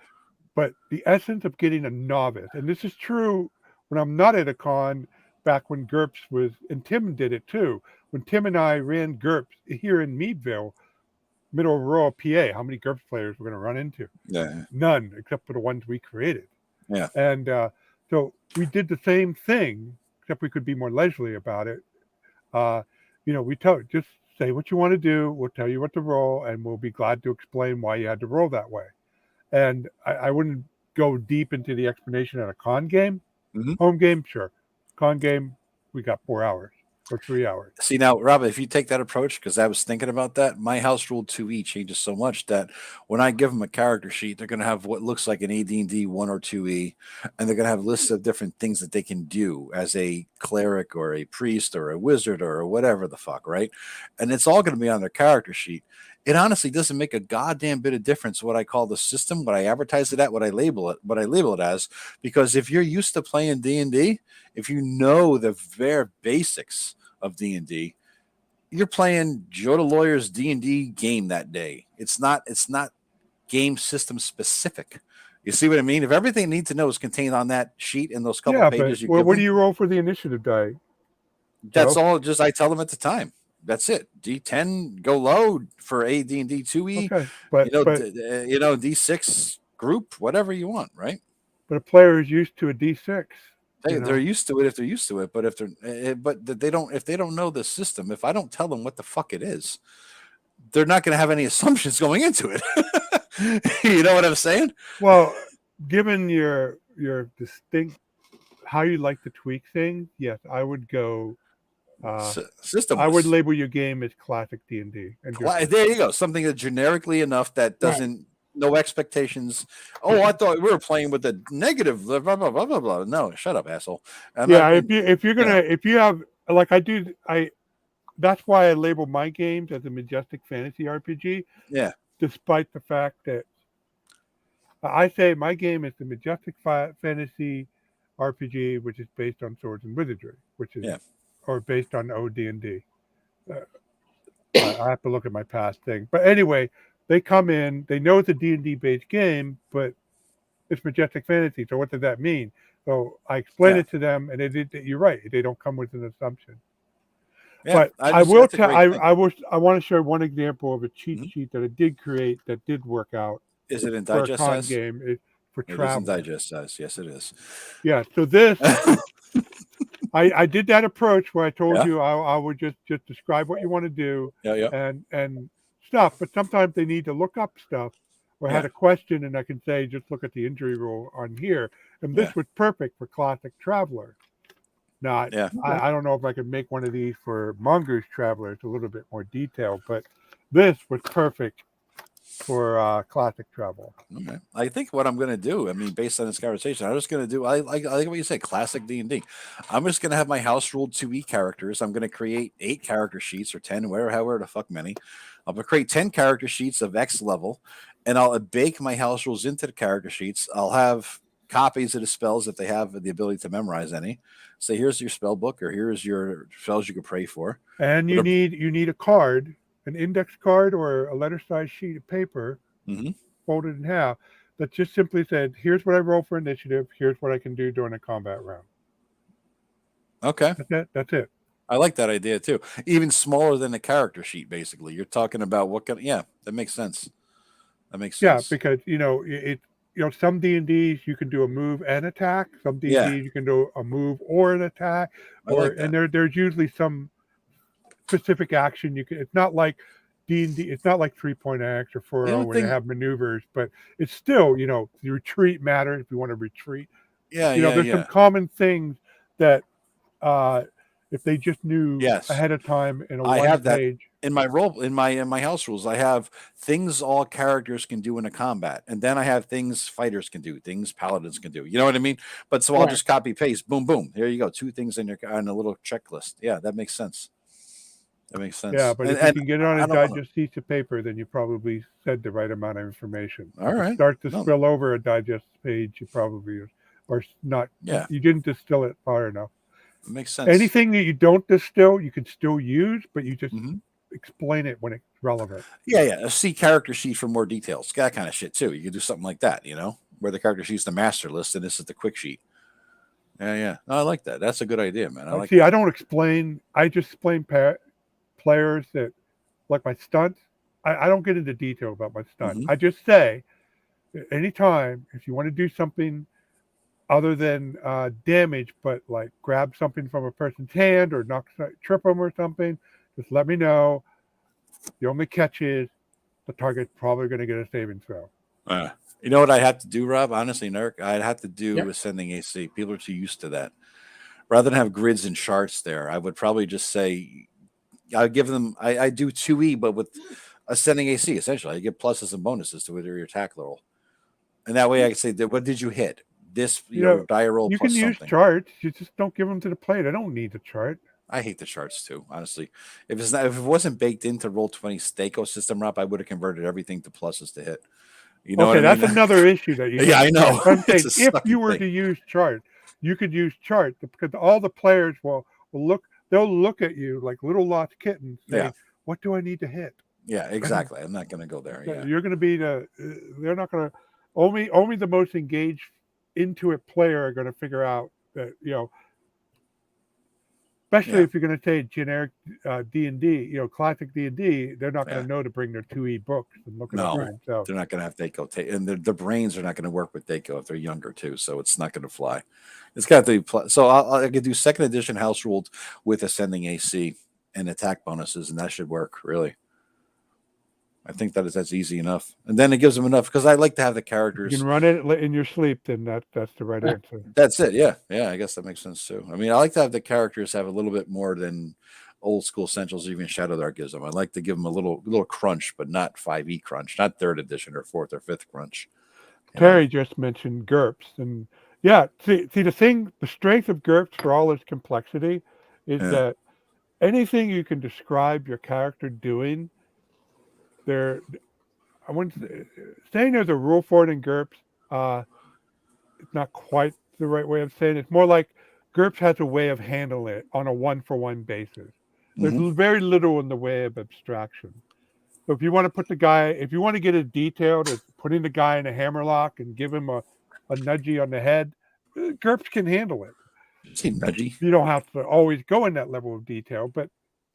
But the essence of getting a novice, and this is true when I'm not at a con, back when GURPS was, and Tim did it too. When Tim and I ran GURPS here in Meadville, middle rural PA, how many GURPS players we're going to run into? Yeah. None, except for the ones we created. Yeah. And so we did the same thing, except we could be more leisurely about it. We just say what you want to do. We'll tell you what to roll, and we'll be glad to explain why you had to roll that way. And I wouldn't go deep into the explanation at a con game. Mhm. Home game, sure. Con game, we got 4 hours or 3 hours. See now, Rob, if you take that approach, because I was thinking about that, my house rule 2E changes so much that when I give them a character sheet, they're going to have what looks like an AD&D 1 or 2E, and they're going to have lists of different things that they can do as a cleric or a priest or a wizard or whatever the fuck, right? And it's all going to be on their character sheet. It honestly doesn't make a goddamn bit of difference what I call the system, what I advertise it at, what I label it as, because if you're used to playing D&D, if you know the very basics of D&D, you're playing Joe the Lawyer's D&D game that day. It's not game system specific. You see what I mean? If everything you need to know is contained on that sheet in those couple pages, But what do you roll for the initiative die? That's all. Just I tell them at the time. That's it. D10 go low for AD&D 2E. Okay, but D6 group, whatever you want, right? But a player is used to a D6. They're used to it if they're used to it, but if they don't know the system, if I don't tell them what the fuck it is, they're not going to have any assumptions going into it. You know what I'm saying? Well, given your distinct how you like to tweak things, yes, I would go. System. I would label your game as classic D&D. There you go. Something that's generically enough that doesn't no expectations. Oh, I thought we were playing with the negative. Blah blah blah blah blah. No, shut up, asshole. If you have like I do, that's why I label my games as a majestic fantasy RPG. Yeah. Despite the fact that I say my game is the majestic fantasy RPG, which is based on swords and wizardry, which is or based on OD&D. I have to look at my past thing, but anyway, they come in. They know it's a D&D based game, but it's majestic fantasy. So what does that mean? So I explain it to them, and you're right. They don't come with an assumption. Yeah, but I will tell. I want to share one example of a cheat sheet that I did create that did work out. Is it in for digest a con size? game for travel? It is in digest size. Yes, it is. Yeah. So this, I did that approach where I told you I would just describe what you want to do. And stuff. But sometimes they need to look up stuff or had a question, and I can say just look at the injury rule on here. And this was perfect for classic traveler. Now, I don't know if I could make one of these for Mongoose Traveler. It's a little bit more detailed, but this was perfect for classic travel. Okay. I think what I'm going to do, based on this conversation, I'm just going to do, I like what you said, classic D&D. I'm just going to have my house ruled 2E characters. I'm going to create 8 character sheets or 10, however the fuck many. I'm going to create 10 character sheets of X level, and I'll bake my house rules into the character sheets. I'll have copies of the spells if they have the ability to memorize any. Say, here's your spell book, or here's your spells you can pray for. And you need a card, an index card or a letter-sized sheet of paper folded in half that just simply said, here's what I roll for initiative, here's what I can do during a combat round. Okay. That's it. I like that idea too. Even smaller than the character sheet, basically. You're talking about what kind. Yeah, that makes sense. That makes sense. Yeah, because some D&Ds you can do a move and attack. Some D&Ds you can do a move or an attack, and there's usually some specific action you can. It's not like D&D. It's not like 3.x or 4.0 where they have maneuvers, but it's still the retreat matters if you want to retreat. There's some common things that if they just knew ahead of time in a one page. In my house rules, I have things all characters can do in a combat, and then I have things fighters can do, things paladins can do. You know what I mean? But so I'll just copy paste, boom, boom. There you go, 2 things on a little checklist. Yeah, that makes sense. That makes sense. Yeah, but if you can get it on a digest sheet of paper, then you probably said the right amount of information. All right. Start to spill over a digest page, you probably or not. Yeah. You didn't distill it far enough. It makes sense. Anything that you don't distill, you can still use, but you just explain it when it's relevant. Yeah. See character sheet for more details. That kind of shit too. You can do something like that, where the character sheet's the master list and this is the quick sheet. Yeah. No, I like that. That's a good idea, man. I don't explain. I just explain players that, like my stunts. I don't get into detail about my stunt. I just say, anytime if you want to do something other than damage, but like grab something from a person's hand or trip them or something, just let me know. The only catch is the target's probably going to get a saving throw. You know what I have to do, Rob? Honestly, Nurk, I'd have to do ascending AC. People are too used to that. Rather than have grids and charts there, I would probably just say, I give them. I do 2E, but with ascending AC. Essentially, I give pluses and bonuses to your attack roll, and that way I can say, "What did you hit?" This die roll. You plus can use something. charts. You just don't give them to the player. I don't need the chart. I hate the charts too, honestly. If it wasn't baked into Roll20 Stako system, Rob, I would have converted everything to pluses to hit. You know, that's another issue that you. Yeah, I know. I'm saying, if you were to use chart, you could use chart because all the players will look. They'll look at you like little lost kittens, saying, "What do I need to hit?" Yeah, exactly. I'm not going to go there. Yeah. You're going to be they're not going to. Only the most engaged into it player are going to figure out that especially if you're going to say generic D&D, classic D&D, they're not going to know to bring their 2E books and look at them. So they're not going to have Daco and their brains are not going to work with Daco if they're younger too. So it's not going to fly. It's got to be so I could do second edition house ruled with ascending AC and attack bonuses, and that should work really. I think that's easy enough, and then it gives them enough because I like to have the characters. You can run it in your sleep, then that's the right answer. That's it. Yeah. I guess that makes sense too. I mean, I like to have the characters have a little bit more than old school essentials, even Shadow Dark gives them. I like to give them a little crunch, but not 5e crunch, not 3rd edition or 4th or 5th crunch. Terry just mentioned GURPS, and see the strength of GURPS for all its complexity is that anything you can describe your character doing. I wouldn't saying there's a rule for it in GURPS. It's not quite the right way of saying it. It's more like GURPS has a way of handling it on a 1-for-1 basis. There's very little in the way of abstraction. So if you want to get it detailed, it's putting the guy in a hammerlock and give him a nudgy on the head. GURPS can handle it. Nudgy. You don't have to always go in that level of detail, but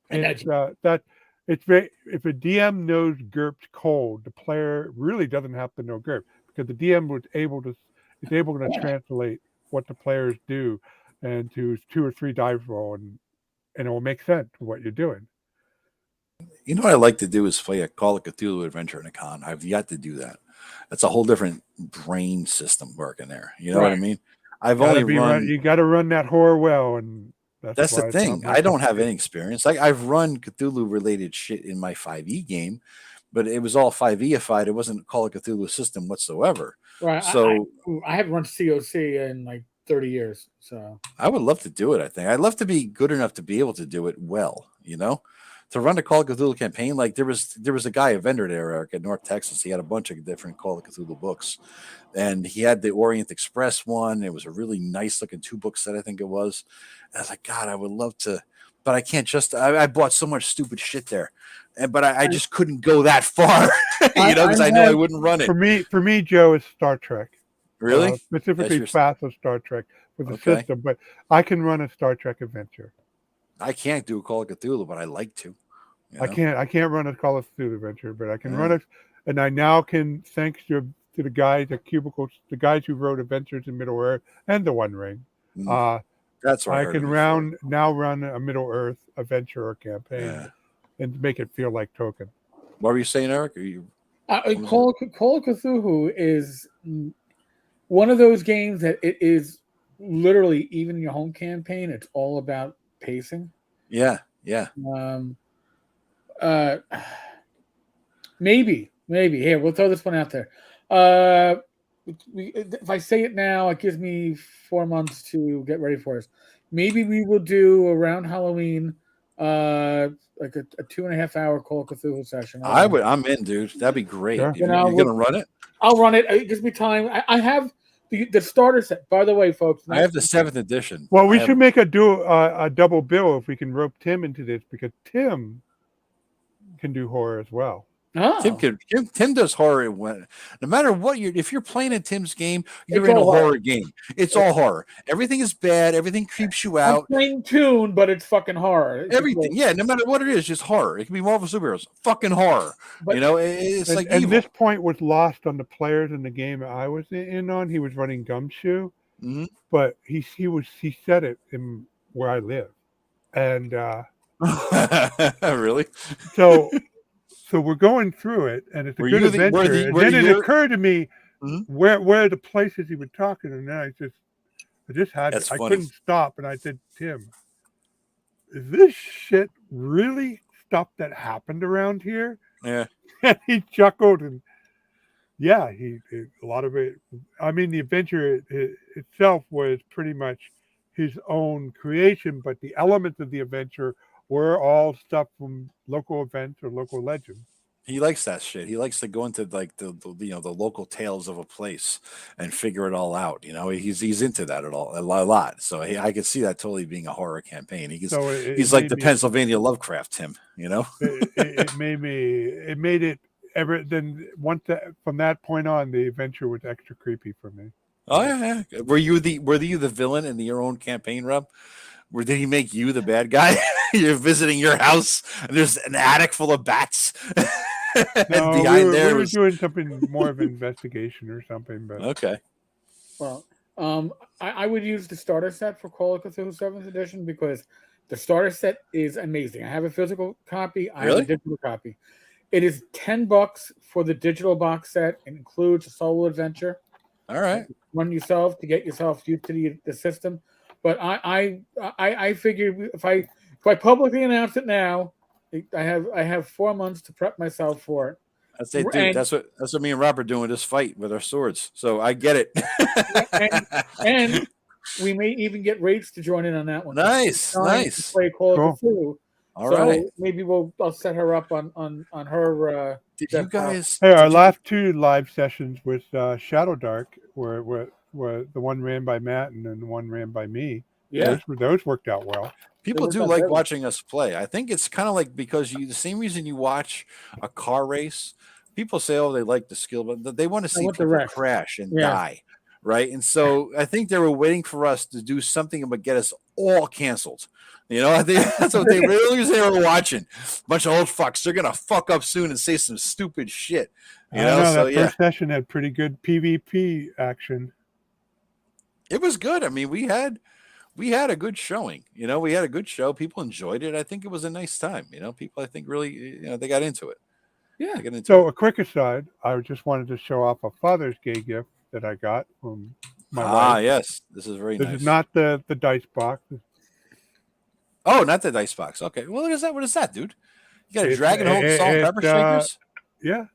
it's It's very, if a DM knows GURPS cold, the player really doesn't have to know GURPS because the DM is able to translate what the players do and to 2 or 3 dice roll, and it will make sense for what you're doing. You know what I like to do is play a Call of Cthulhu adventure in a con. I've yet to do that. That's a whole different brain system working there. You know what I mean? I've only run. You got to run that horror well, and that's the thing. I don't have any experience. Like I've run Cthulhu related shit in my 5e game, but it was all 5e-ified. It wasn't Call of Cthulhu system whatsoever. Right. So I haven't run COC in like 30 years. So I would love to do it. I think I'd love to be good enough to be able to do it well, you know? to run the Call of Cthulhu campaign. Like there was a guy, a vendor there, Eric, in North Texas. He had a bunch of different Call of Cthulhu books, and he had the Orient Express one. It was a really nice looking 2-book set, I think it was. And I was like, God, I would love to, but I can't just. I bought so much stupid shit there, but I just couldn't go that far, because I know I wouldn't run it. For me, Joe, is Star Trek. Really? Specifically, fast of Star Trek with the system, but I can run a Star Trek adventure. I can't do a Call of Cthulhu, but I like to. I can't run a Call of Cthulhu adventure, but I can run it, and I now can, thanks to the guys at Cubicles, the guys who wrote Adventures in Middle Earth and the One Ring. That's what I can now run a Middle Earth adventure or campaign and make it feel like Token. What were you saying, Eric? Call of Cthulhu is one of those games that it is literally, even in your home campaign, it's all about pacing. Yeah. Maybe. Here, we'll throw this one out there. If I say it now, it gives me 4 months to get ready for us. Maybe we will do around Halloween, like a 2.5 hour Call of Cthulhu session. I'm in, dude. That'd be great. Sure. You're gonna run it? I'll run it. It gives me time. I have the starter set. By the way, folks, I have the 7th edition. Well, we should make a double bill if we can rope Tim into this, because Tim can do horror as well. Oh. Tim does horror. No matter what if you're playing a Tim's game, you're in a horror game. It's all horror. Everything is bad. Everything creeps you out. I'm playing Tune, but it's fucking horror. Everything, no matter what it is, just horror. It can be Marvel superheroes, fucking horror. But, it's like. And this point was lost on the players in the game I was in on. He was running Gumshoe, but he said it in where I live, and really. So we're going through it, and it's a good adventure. And then it occurred to me where the places he was talking, and then I just had I couldn't stop, and I said, Tim, is this shit really stuff that happened around here? Yeah. And he chuckled, and a lot of it. I mean, the adventure itself was pretty much his own creation, but the elements of the adventure were all stuff from local events or local legends. He likes that shit. He likes to go into like the local tales of a place and figure it all out. He's into that a lot. So I could see that totally being a horror campaign. He's like the Pennsylvania Lovecraft Tim. It made it ever. Then from that point on, the adventure was extra creepy for me. Oh yeah. Were you the villain in your own campaign, Rob? Did he make you the bad guy? You're visiting your house, and there's an attic full of bats. No, we were doing something more of an investigation or something. But okay. Well, I would use the starter set for Call of Cthulhu 7th edition because the starter set is amazing. I have a physical copy. I have a digital copy. It is $10 for the digital box set. It includes a solo adventure. All right. Run yourself to get yourself used to the system. But I figured if I publicly announce it now, I have 4 months to prep myself for it. That's it, dude. That's what me and Rob are doing this fight with our swords. So I get it. and we may even get Rach to join in on that one. Nice. To play Call of Cthulhu. All right. Maybe I'll set her up on her. Did you guys? Hey, our last 2 live sessions with Shadow Dark were the one ran by Matt and then the one ran by me. Yeah, those worked out well. People do like watching us play. I think it's kind of like because the same reason you watch a car race. People say, "Oh, they like the skill, but they want to see people crash and die." Right. And so I think they were waiting for us to do something that would get us all canceled. I think that's what they were watching. A bunch of old fucks. They're going to fuck up soon and say some stupid shit. That first session had pretty good PvP action. It was good. I mean, we had a good showing. We had a good show. People enjoyed it. I think it was a nice time. People, I think, really, they got into it. Yeah. So a quick aside, I just wanted to show off a Father's Day gift that I got from my wife. Yes. This is very nice. This is not the dice box. Oh, not the dice box. Okay. Well, what is that? What is that, dude? You got a Dragon Home salt and pepper shakers? Yeah.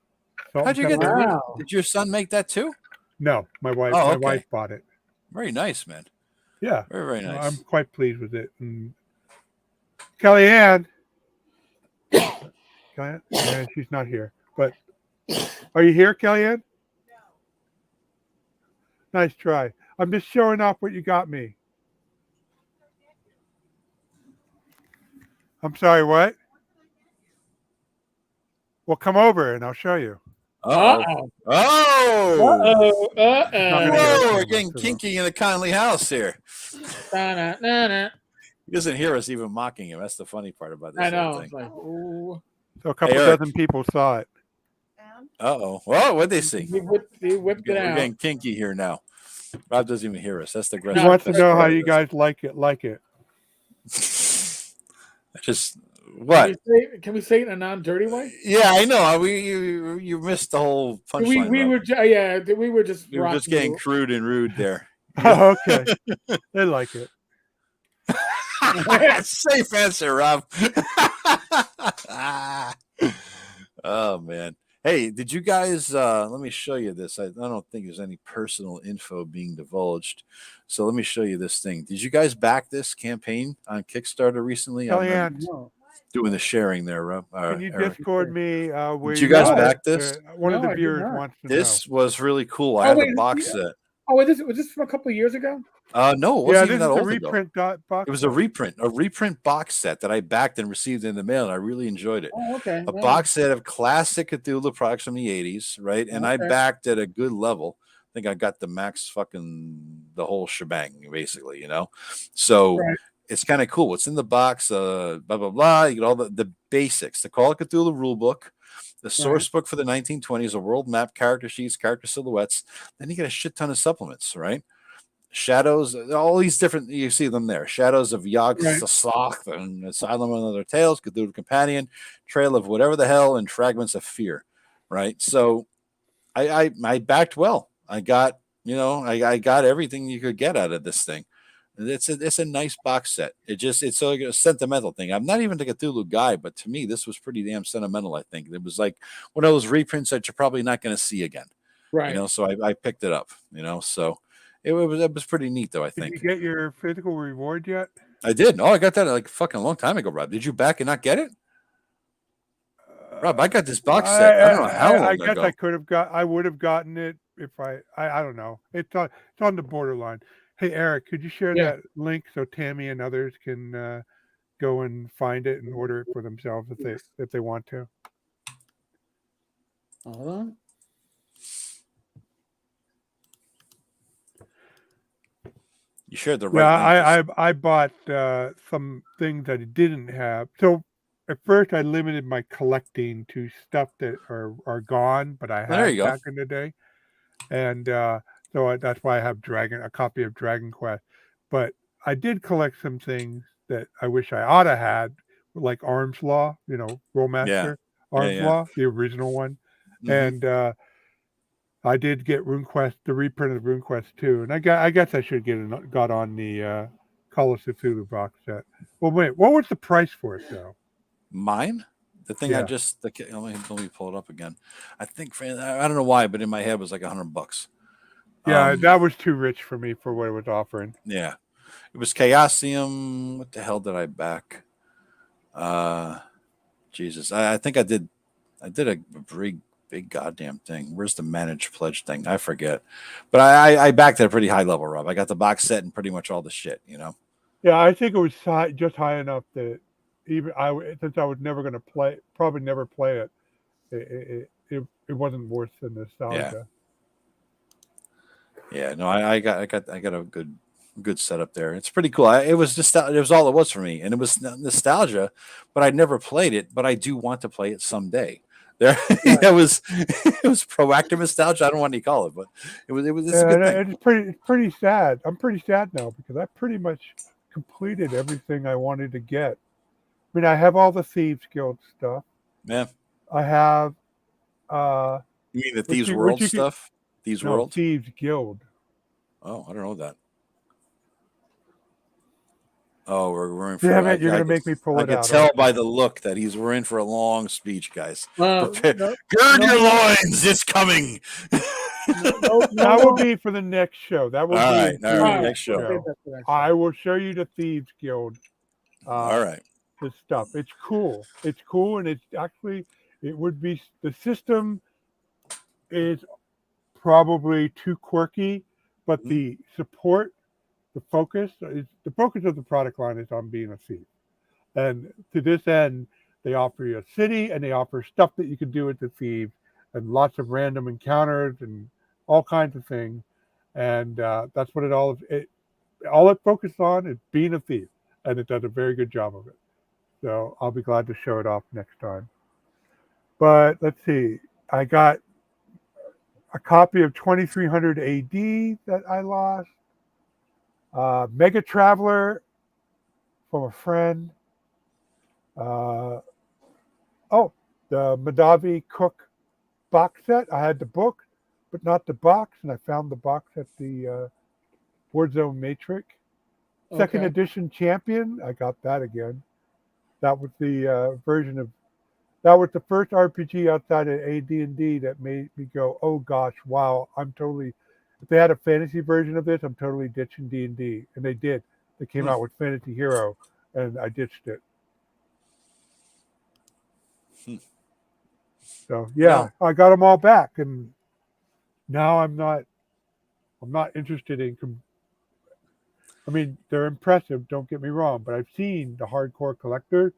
How'd you get that? Wow. Did your son make that too? No, my wife. My wife bought it. Very nice, man. Yeah. Very, very nice. I'm quite pleased with it. And Kellyanne. Kellyanne? Yeah, she's not here. But are you here, Kellyanne? Nice try. I'm just showing off what you got me. I'm sorry, what? Well, come over and I'll show you. Uh-oh. Uh-oh. Oh! Not gonna hear Whoa, it we're too getting much, kinky in the kindly house here. Da-na-na-na. He doesn't hear us even mocking him. That's the funny part about this I know. whole It's thing. like, ooh. So a couple Eric. dozen people saw it. Uh-oh. Whoa, what'd they see? He whipped it We're out. getting kinky here now. Rob doesn't even hear us. That's the He aggressive. No, wants to that's know right. how you guys like it. Just what? Can we say it in a non-dirty way? Yeah, I know. You missed the whole punchline. We Rob. were we were just We were just getting crude and rude there. Oh, okay. They like it. Safe answer, Rob. Oh man. Hey, did you guys let me show you this. I don't think there's any personal info being divulged. So let me show you this thing. Did you guys back this campaign on Kickstarter recently? I'm Kellyanne, No. doing the sharing there, Rob. can you Eric. Discord me? Where Did you guys No. back this? One of No, the I did viewers not. wants to This was really cool. I Oh, have wait, the box set. Oh, was this from a couple of years ago? No, it know. wasn't Yeah, even this that is a old ago. reprint box. It was a reprint box set that I backed and received in the mail, and I really enjoyed it. Oh, okay. A box set of classic Cthulhu products from the 80s, right? And I Okay. backed at a good level. I think I got the max the whole shebang, basically, you know? So Right. it's kind of cool. What's in the box, blah, blah, blah. You get all the basics, the Call of Cthulhu rule book, the source book for the 1920s, a world map, character sheets, character silhouettes. Then you get a shit ton of supplements, right? Shadows, all these different, you see them there. Shadows of Yog Sothoth and Asylum and Other Tales, Cthulhu Companion, Trail of Whatever the Hell, and Fragments of Fear, right? So I backed well. I got, I got everything you could get out of this thing. It's a nice box set. It's like a sentimental thing. I'm not even the Cthulhu guy, but to me, this was pretty damn sentimental. I think it was like one of those reprints that you're probably not going to see again, Right. So I picked it up, so. It was pretty neat, though, I think. Did you get your physical reward yet? I did. Oh, I got that like fucking a long time ago, Rob. Did you back and not get it? Rob, I got this box set. I don't know how long I guess ago. I would have gotten it if I don't know. It's on the borderline. Hey, Eric, could you share that link so Tammy and others can go and find it and order it for themselves if they want to? Hold on. You shared the right. Yeah, I bought some things that it didn't have. So at first I limited my collecting to stuff that are gone, but I had back in the day, and so that's why I have a copy of Dragon Quest. But I did collect some things that I wish I ought to had, like Arms Law, Rollmaster Arms Law, the original one, and I did get RuneQuest, the reprint of RuneQuest 2, and I guess I should got on the Call of Cthulhu box set. Well, wait, what was the price for it though? Mine, the thing let me pull it up again. I think I don't know why, but in my head it was like $100. Yeah, that was too rich for me for what it was offering. Yeah, it was Chaosium. What the hell did I back? Jesus, I think I did a very big goddamn thing. Where's the managed pledge thing? I forget. But I backed at a pretty high level, Rob. I got the box set and pretty much all the shit, Yeah, I think it was just high enough that even since I was never going to probably never play it, it wasn't worth the nostalgia. Yeah, no, I got a good setup there. It's pretty cool. It was all it was for me, and it was nostalgia. But I'd never played it, but I do want to play it someday. There, it was proactive nostalgia. I don't know what you call it, but it's a good thing. It's pretty sad. I'm pretty sad now because I pretty much completed everything I wanted to get. I mean, I have all the Thieves Guild stuff. Yeah. I have. You mean the Thieves World stuff? World? Thieves Guild. Oh, I don't know that. Oh, we're in for. Damn it! You're gonna make me pull it out. I can tell by the look that we're in for a long speech, guys. Gird your loins! It's coming. That will be for the next show. That will be all right, next show. I will show you the Thieves Guild. All right. this stuff. It's cool. It's cool, and it's actually it would be the system is probably too quirky, but the support, the focus is the focus of the product line is on being a thief. And to this end, they offer you a city and they offer stuff that you can do with the thieves and lots of random encounters and all kinds of things. And that's what all it focuses on is being a thief, and it does a very good job of it. So I'll be glad to show it off next time. But let's see, I got a copy of 2300 AD that I lost. Mega Traveler from a friend. The Madavi Cook box set. I had the book, but not the box, and I found the box at the Warzone Matrix. Second Okay. edition Champion. I got that again. That was the version of. That was the first RPG outside of AD&D that made me go, "Oh gosh, wow! I'm totally." If they had a fantasy version of this, I'm totally ditching D&D, and they did. They came out with Fantasy Hero, and I ditched it. So yeah, I got them all back, and now I'm not interested in. I mean, they're impressive. Don't get me wrong, but I've seen the hardcore collector.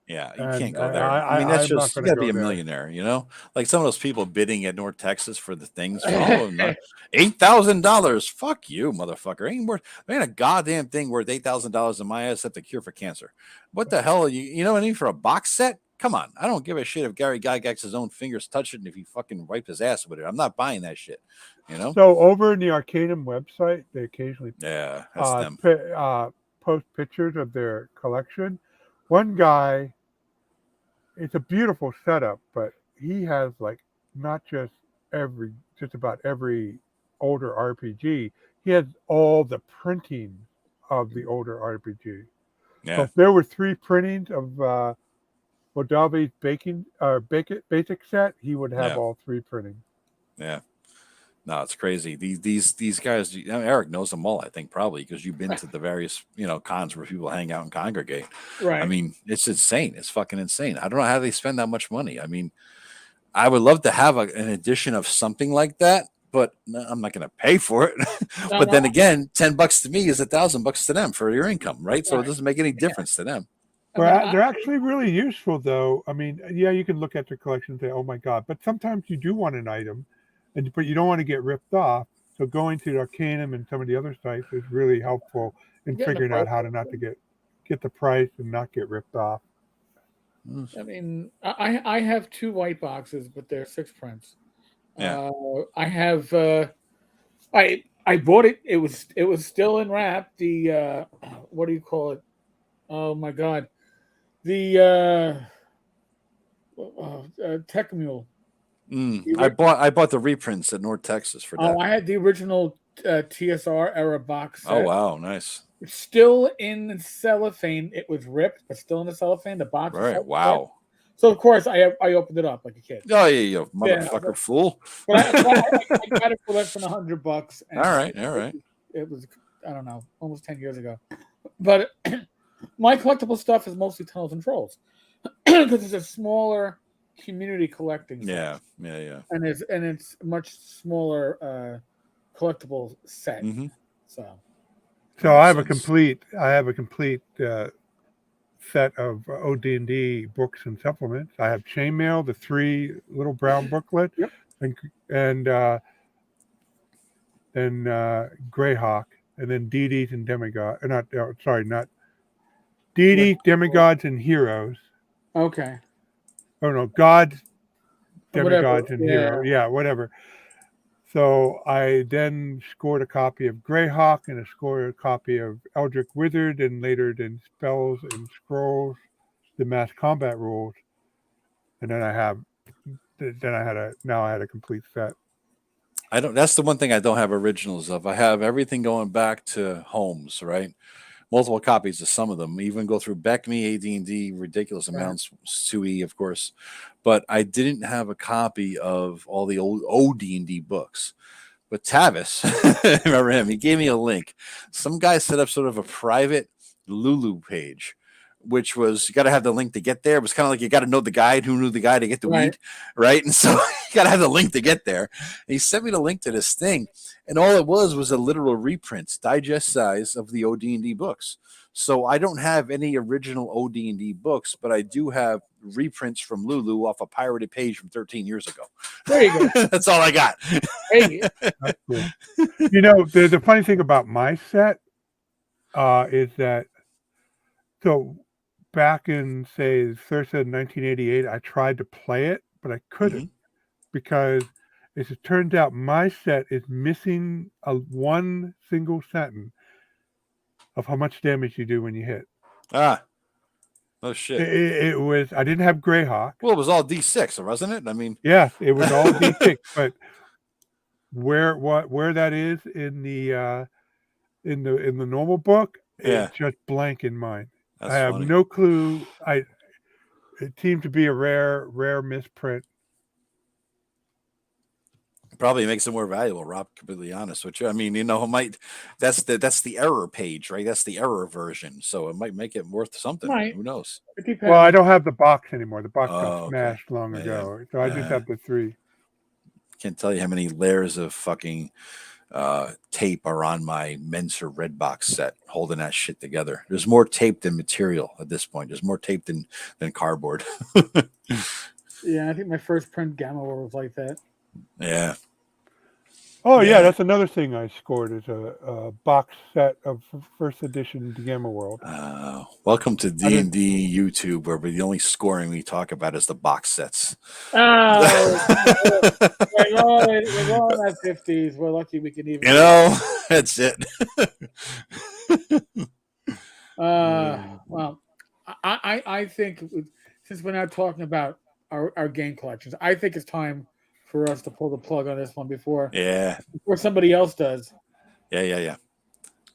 Yeah, you And can't go there. I mean, that's I'm not just you going to got to go be a there. millionaire, you know. Like some of those people bidding at North Texas for the things. For, $8,000. Fuck you, motherfucker. Ain't worth. Ain't a goddamn thing worth $8,000 in my ass except the cure for cancer. What the hell are you? You know what I mean? For a box set? Come on. I don't give a shit if Gary Gygax's own fingers touch it and if he fucking wiped his ass with it. I'm not buying that shit. You know. So over in the Arcanum website, they occasionally Yeah, that's them. Post pictures of their collection. One guy, it's a beautiful setup, but he has like not just just about every older RPG. He has all the printing of the older RPG. Yeah. So if there were 3 printings of Moldavi's basic set, he would have all 3 printings. Yeah. No, it's crazy. These guys, Eric knows them all, I think, probably because you've been to the various, cons where people hang out and congregate. Right. I mean, it's insane. It's fucking insane. I don't know how they spend that much money. I mean, I would love to have an edition of something like that, but I'm not going to pay for it. But then again, $10 to me is $1,000 to them for your income, right? So it doesn't make any difference to them. Well, they're actually really useful, though. I mean, yeah, you can look at their collection and say, "Oh my god!" But sometimes you do want an item, but you don't want to get ripped off. So going to Arcanum and some of the other sites is really helpful in figuring out how to not to get the price and not get ripped off. I mean, I have 2 white boxes, but they're 6 prints. Yeah. I have. I bought it. It was still in wrap. The what do you call it? Oh my god, the Tech Mule. I bought the reprints at North Texas for that. I had the original TSR era box set. Oh wow, nice. It's still in cellophane. It was ripped, but still in the cellophane. The box. Right. Wow. So of course I opened it up like a kid. Oh yeah, you motherfucker fool. But I got it for less than $100. All right. It was, I don't know, almost 10 years ago. But my collectible stuff is mostly Tunnels and Trolls because it's a smaller community collecting. Yeah. And it's much smaller collectible set. Mm-hmm. So I have a complete set of OD&D books and supplements. I have Chainmail, the 3 little brown booklets, and Greyhawk, and then Deities and Demigods. Not Deities, Demigods, and Heroes. Okay. Oh no, Gods, Demigods, whatever. and Heroes. Yeah, whatever. So I then scored a copy of Greyhawk and scored a copy of Eldritch Wizard, and later then Spells and Scrolls, the Mass Combat Rules, and then I had a complete set. That's the one thing I don't have originals of. I have everything going back to Holmes, right? Multiple copies of some of them. Even go through Beckme, AD&D, ridiculous amounts, Sui, of course. But I didn't have a copy of all the old OD&D books. But Tavis, remember him? He gave me a link. Some guy set up sort of a private Lulu page which was you got to have the link to get there. It was kind of like you got to know the guide who knew the guy to get the Right. weed, right? And so you got to have the link to get there. And he sent me the link to this thing, and all it was a literal reprint, digest size of the OD&D books. So I don't have any original OD&D books, but I do have reprints from Lulu off a pirated page from 13 years ago. There you go. That's all I got. Hey, That's cool. You know, the funny thing about my set is that, so back in, say, Thursa in 1988, I tried to play it, but I couldn't because, as it turns out, my set is missing one single sentence of how much damage you do when you hit. Oh shit. It was, I didn't have Greyhawk. Well, it was all D6, wasn't it? I mean, Yes, it was all D6, but where that is in the normal book, it's just blank in mine. that's I have funny. no clue. It seemed to be a rare misprint. Probably makes it more valuable, Rob, completely honest with you. I mean, that's the error page, right? That's the error version. So it might make it worth something. Right. Who knows? it depends. Well, I don't have the box anymore. The box got okay. smashed long ago. So I just have the 3. Can't tell you how many layers of fucking tape are on my Menser Red Box set holding that shit together. There's more tape than material at this point. There's more tape than cardboard. Yeah, I think my first print Gamma War was like that. Yeah. Oh yeah, that's another thing I scored is a box set of first edition Gamma World. Welcome to D&D YouTube, where the only scoring we talk about is the box sets. Oh, we're all in that 50s. We're lucky we can even. That's it. Well, I think since we're now talking about our game collections, I think it's time for us to pull the plug on this one before somebody else does. Yeah.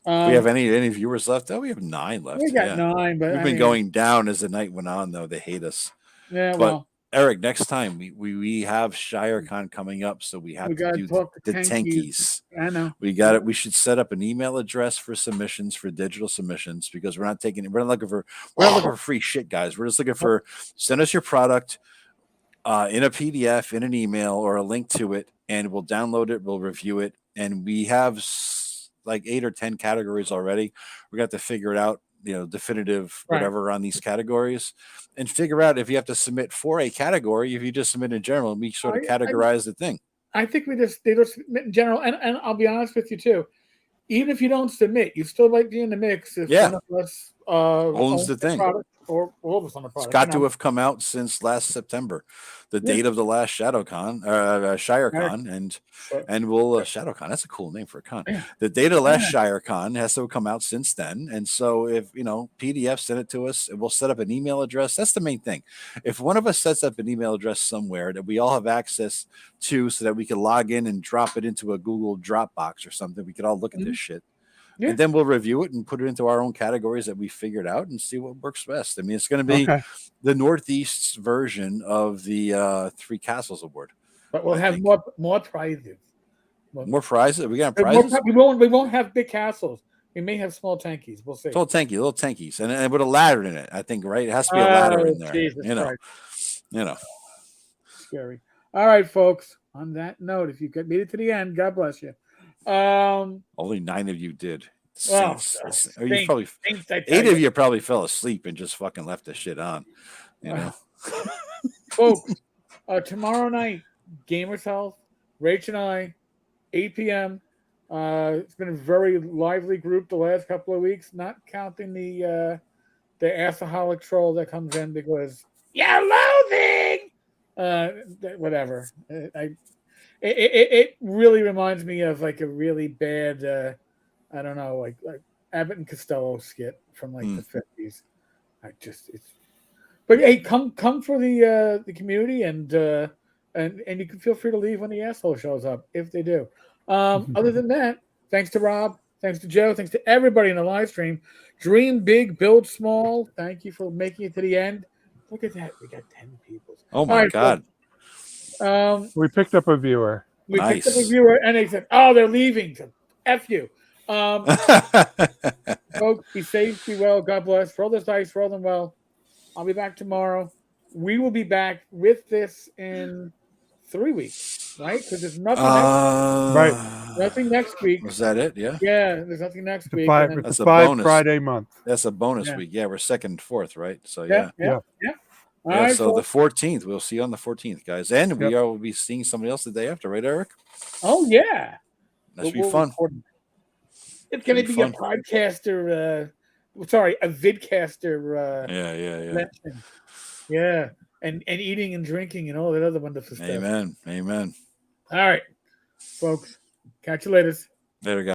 We have any viewers left? Oh, we have 9 left. We got 9, but we've been going down as the night went on, though. They hate us. Yeah, but well, Eric, next time we have ShireCon coming up, so we have to do the tankies. I know. We got it. We should set up an email address for submissions, for digital submissions, because we're not looking for free shit, guys. We're just looking for send us your product in a PDF, in an email, or a link to it, and we'll download it, we'll review it, and we have like 8 or 10 categories already. We got to figure it out, definitive whatever on these categories, and figure out if you have to submit for a category. If you just submit in general, we sort of categorize the thing. I think they just submit in general, and I'll be honest with you too. Even if you don't submit, you still might be in the mix if one of us owns the thing. Or all of us on the product. It's got to have come out since last September, the date of the last ShadowCon, ShireCon, and we'll ShadowCon. That's a cool name for a con. Yeah. The date of the last ShireCon has to have come out since then, and so if PDF, send it to us, and we'll set up an email address. That's the main thing. If one of us sets up an email address somewhere that we all have access to, so that we can log in and drop it into a Google Dropbox or something, we could all look at this shit. Yeah. And then we'll review it and put it into our own categories that we figured out and see what works best. I mean, it's going to be the Northeast's version of the 3 Castles Award. But we'll have more prizes. More prizes? We got prizes? We won't have big castles. We may have small tankies. We'll see. Little tankies. And with a ladder in it, I think, right? It has to be a ladder in there. Jesus Christ. Scary. All right, folks. On that note, if you made it to the end, God bless you. Only 9 of you did. Saints. You probably 8 of you probably fell asleep and just fucking left the shit on. Folks, tomorrow night, Gamers Health, Rach and I, 8 p.m. It's been a very lively group the last couple of weeks, not counting the assaholic troll that comes in because you're loathing. Whatever. It really reminds me of like a really bad, I don't know, like Abbott and Costello skit from like the 50s. But hey, come for the community and you can feel free to leave when the asshole shows up if they do. Other than that, thanks to Rob, thanks to Joe, thanks to everybody in the live stream. Dream big, build small. Thank you for making it to the end. Look at that, we got 10 people. Oh my God. We picked up a viewer. Picked up a viewer, and they said, "Oh, they're leaving." So, F you. Folks, be safe, be well, God bless. Roll this dice, roll them well. I'll be back tomorrow. We will be back with this in 3 weeks, right? Because there's nothing next week. Was that it? Yeah. Yeah, there's nothing next It's a week. five. And then, It's That's a a 5 bonus. Friday month. That's a bonus Yeah. week. Yeah, we're 2nd and 4th, right? So yeah. yeah. All Yeah, right, so the folks. 14th, we'll see you on the 14th, guys. And we will be seeing somebody else the day after, right, Eric? Oh yeah, That should be We'll fun. record. It's going to Should be be a fun. podcaster. Sorry, a vidcaster. Yeah. Convention. Yeah, and eating and drinking and all that other wonderful stuff. Amen. All right, folks. Catch you later. Later, guys.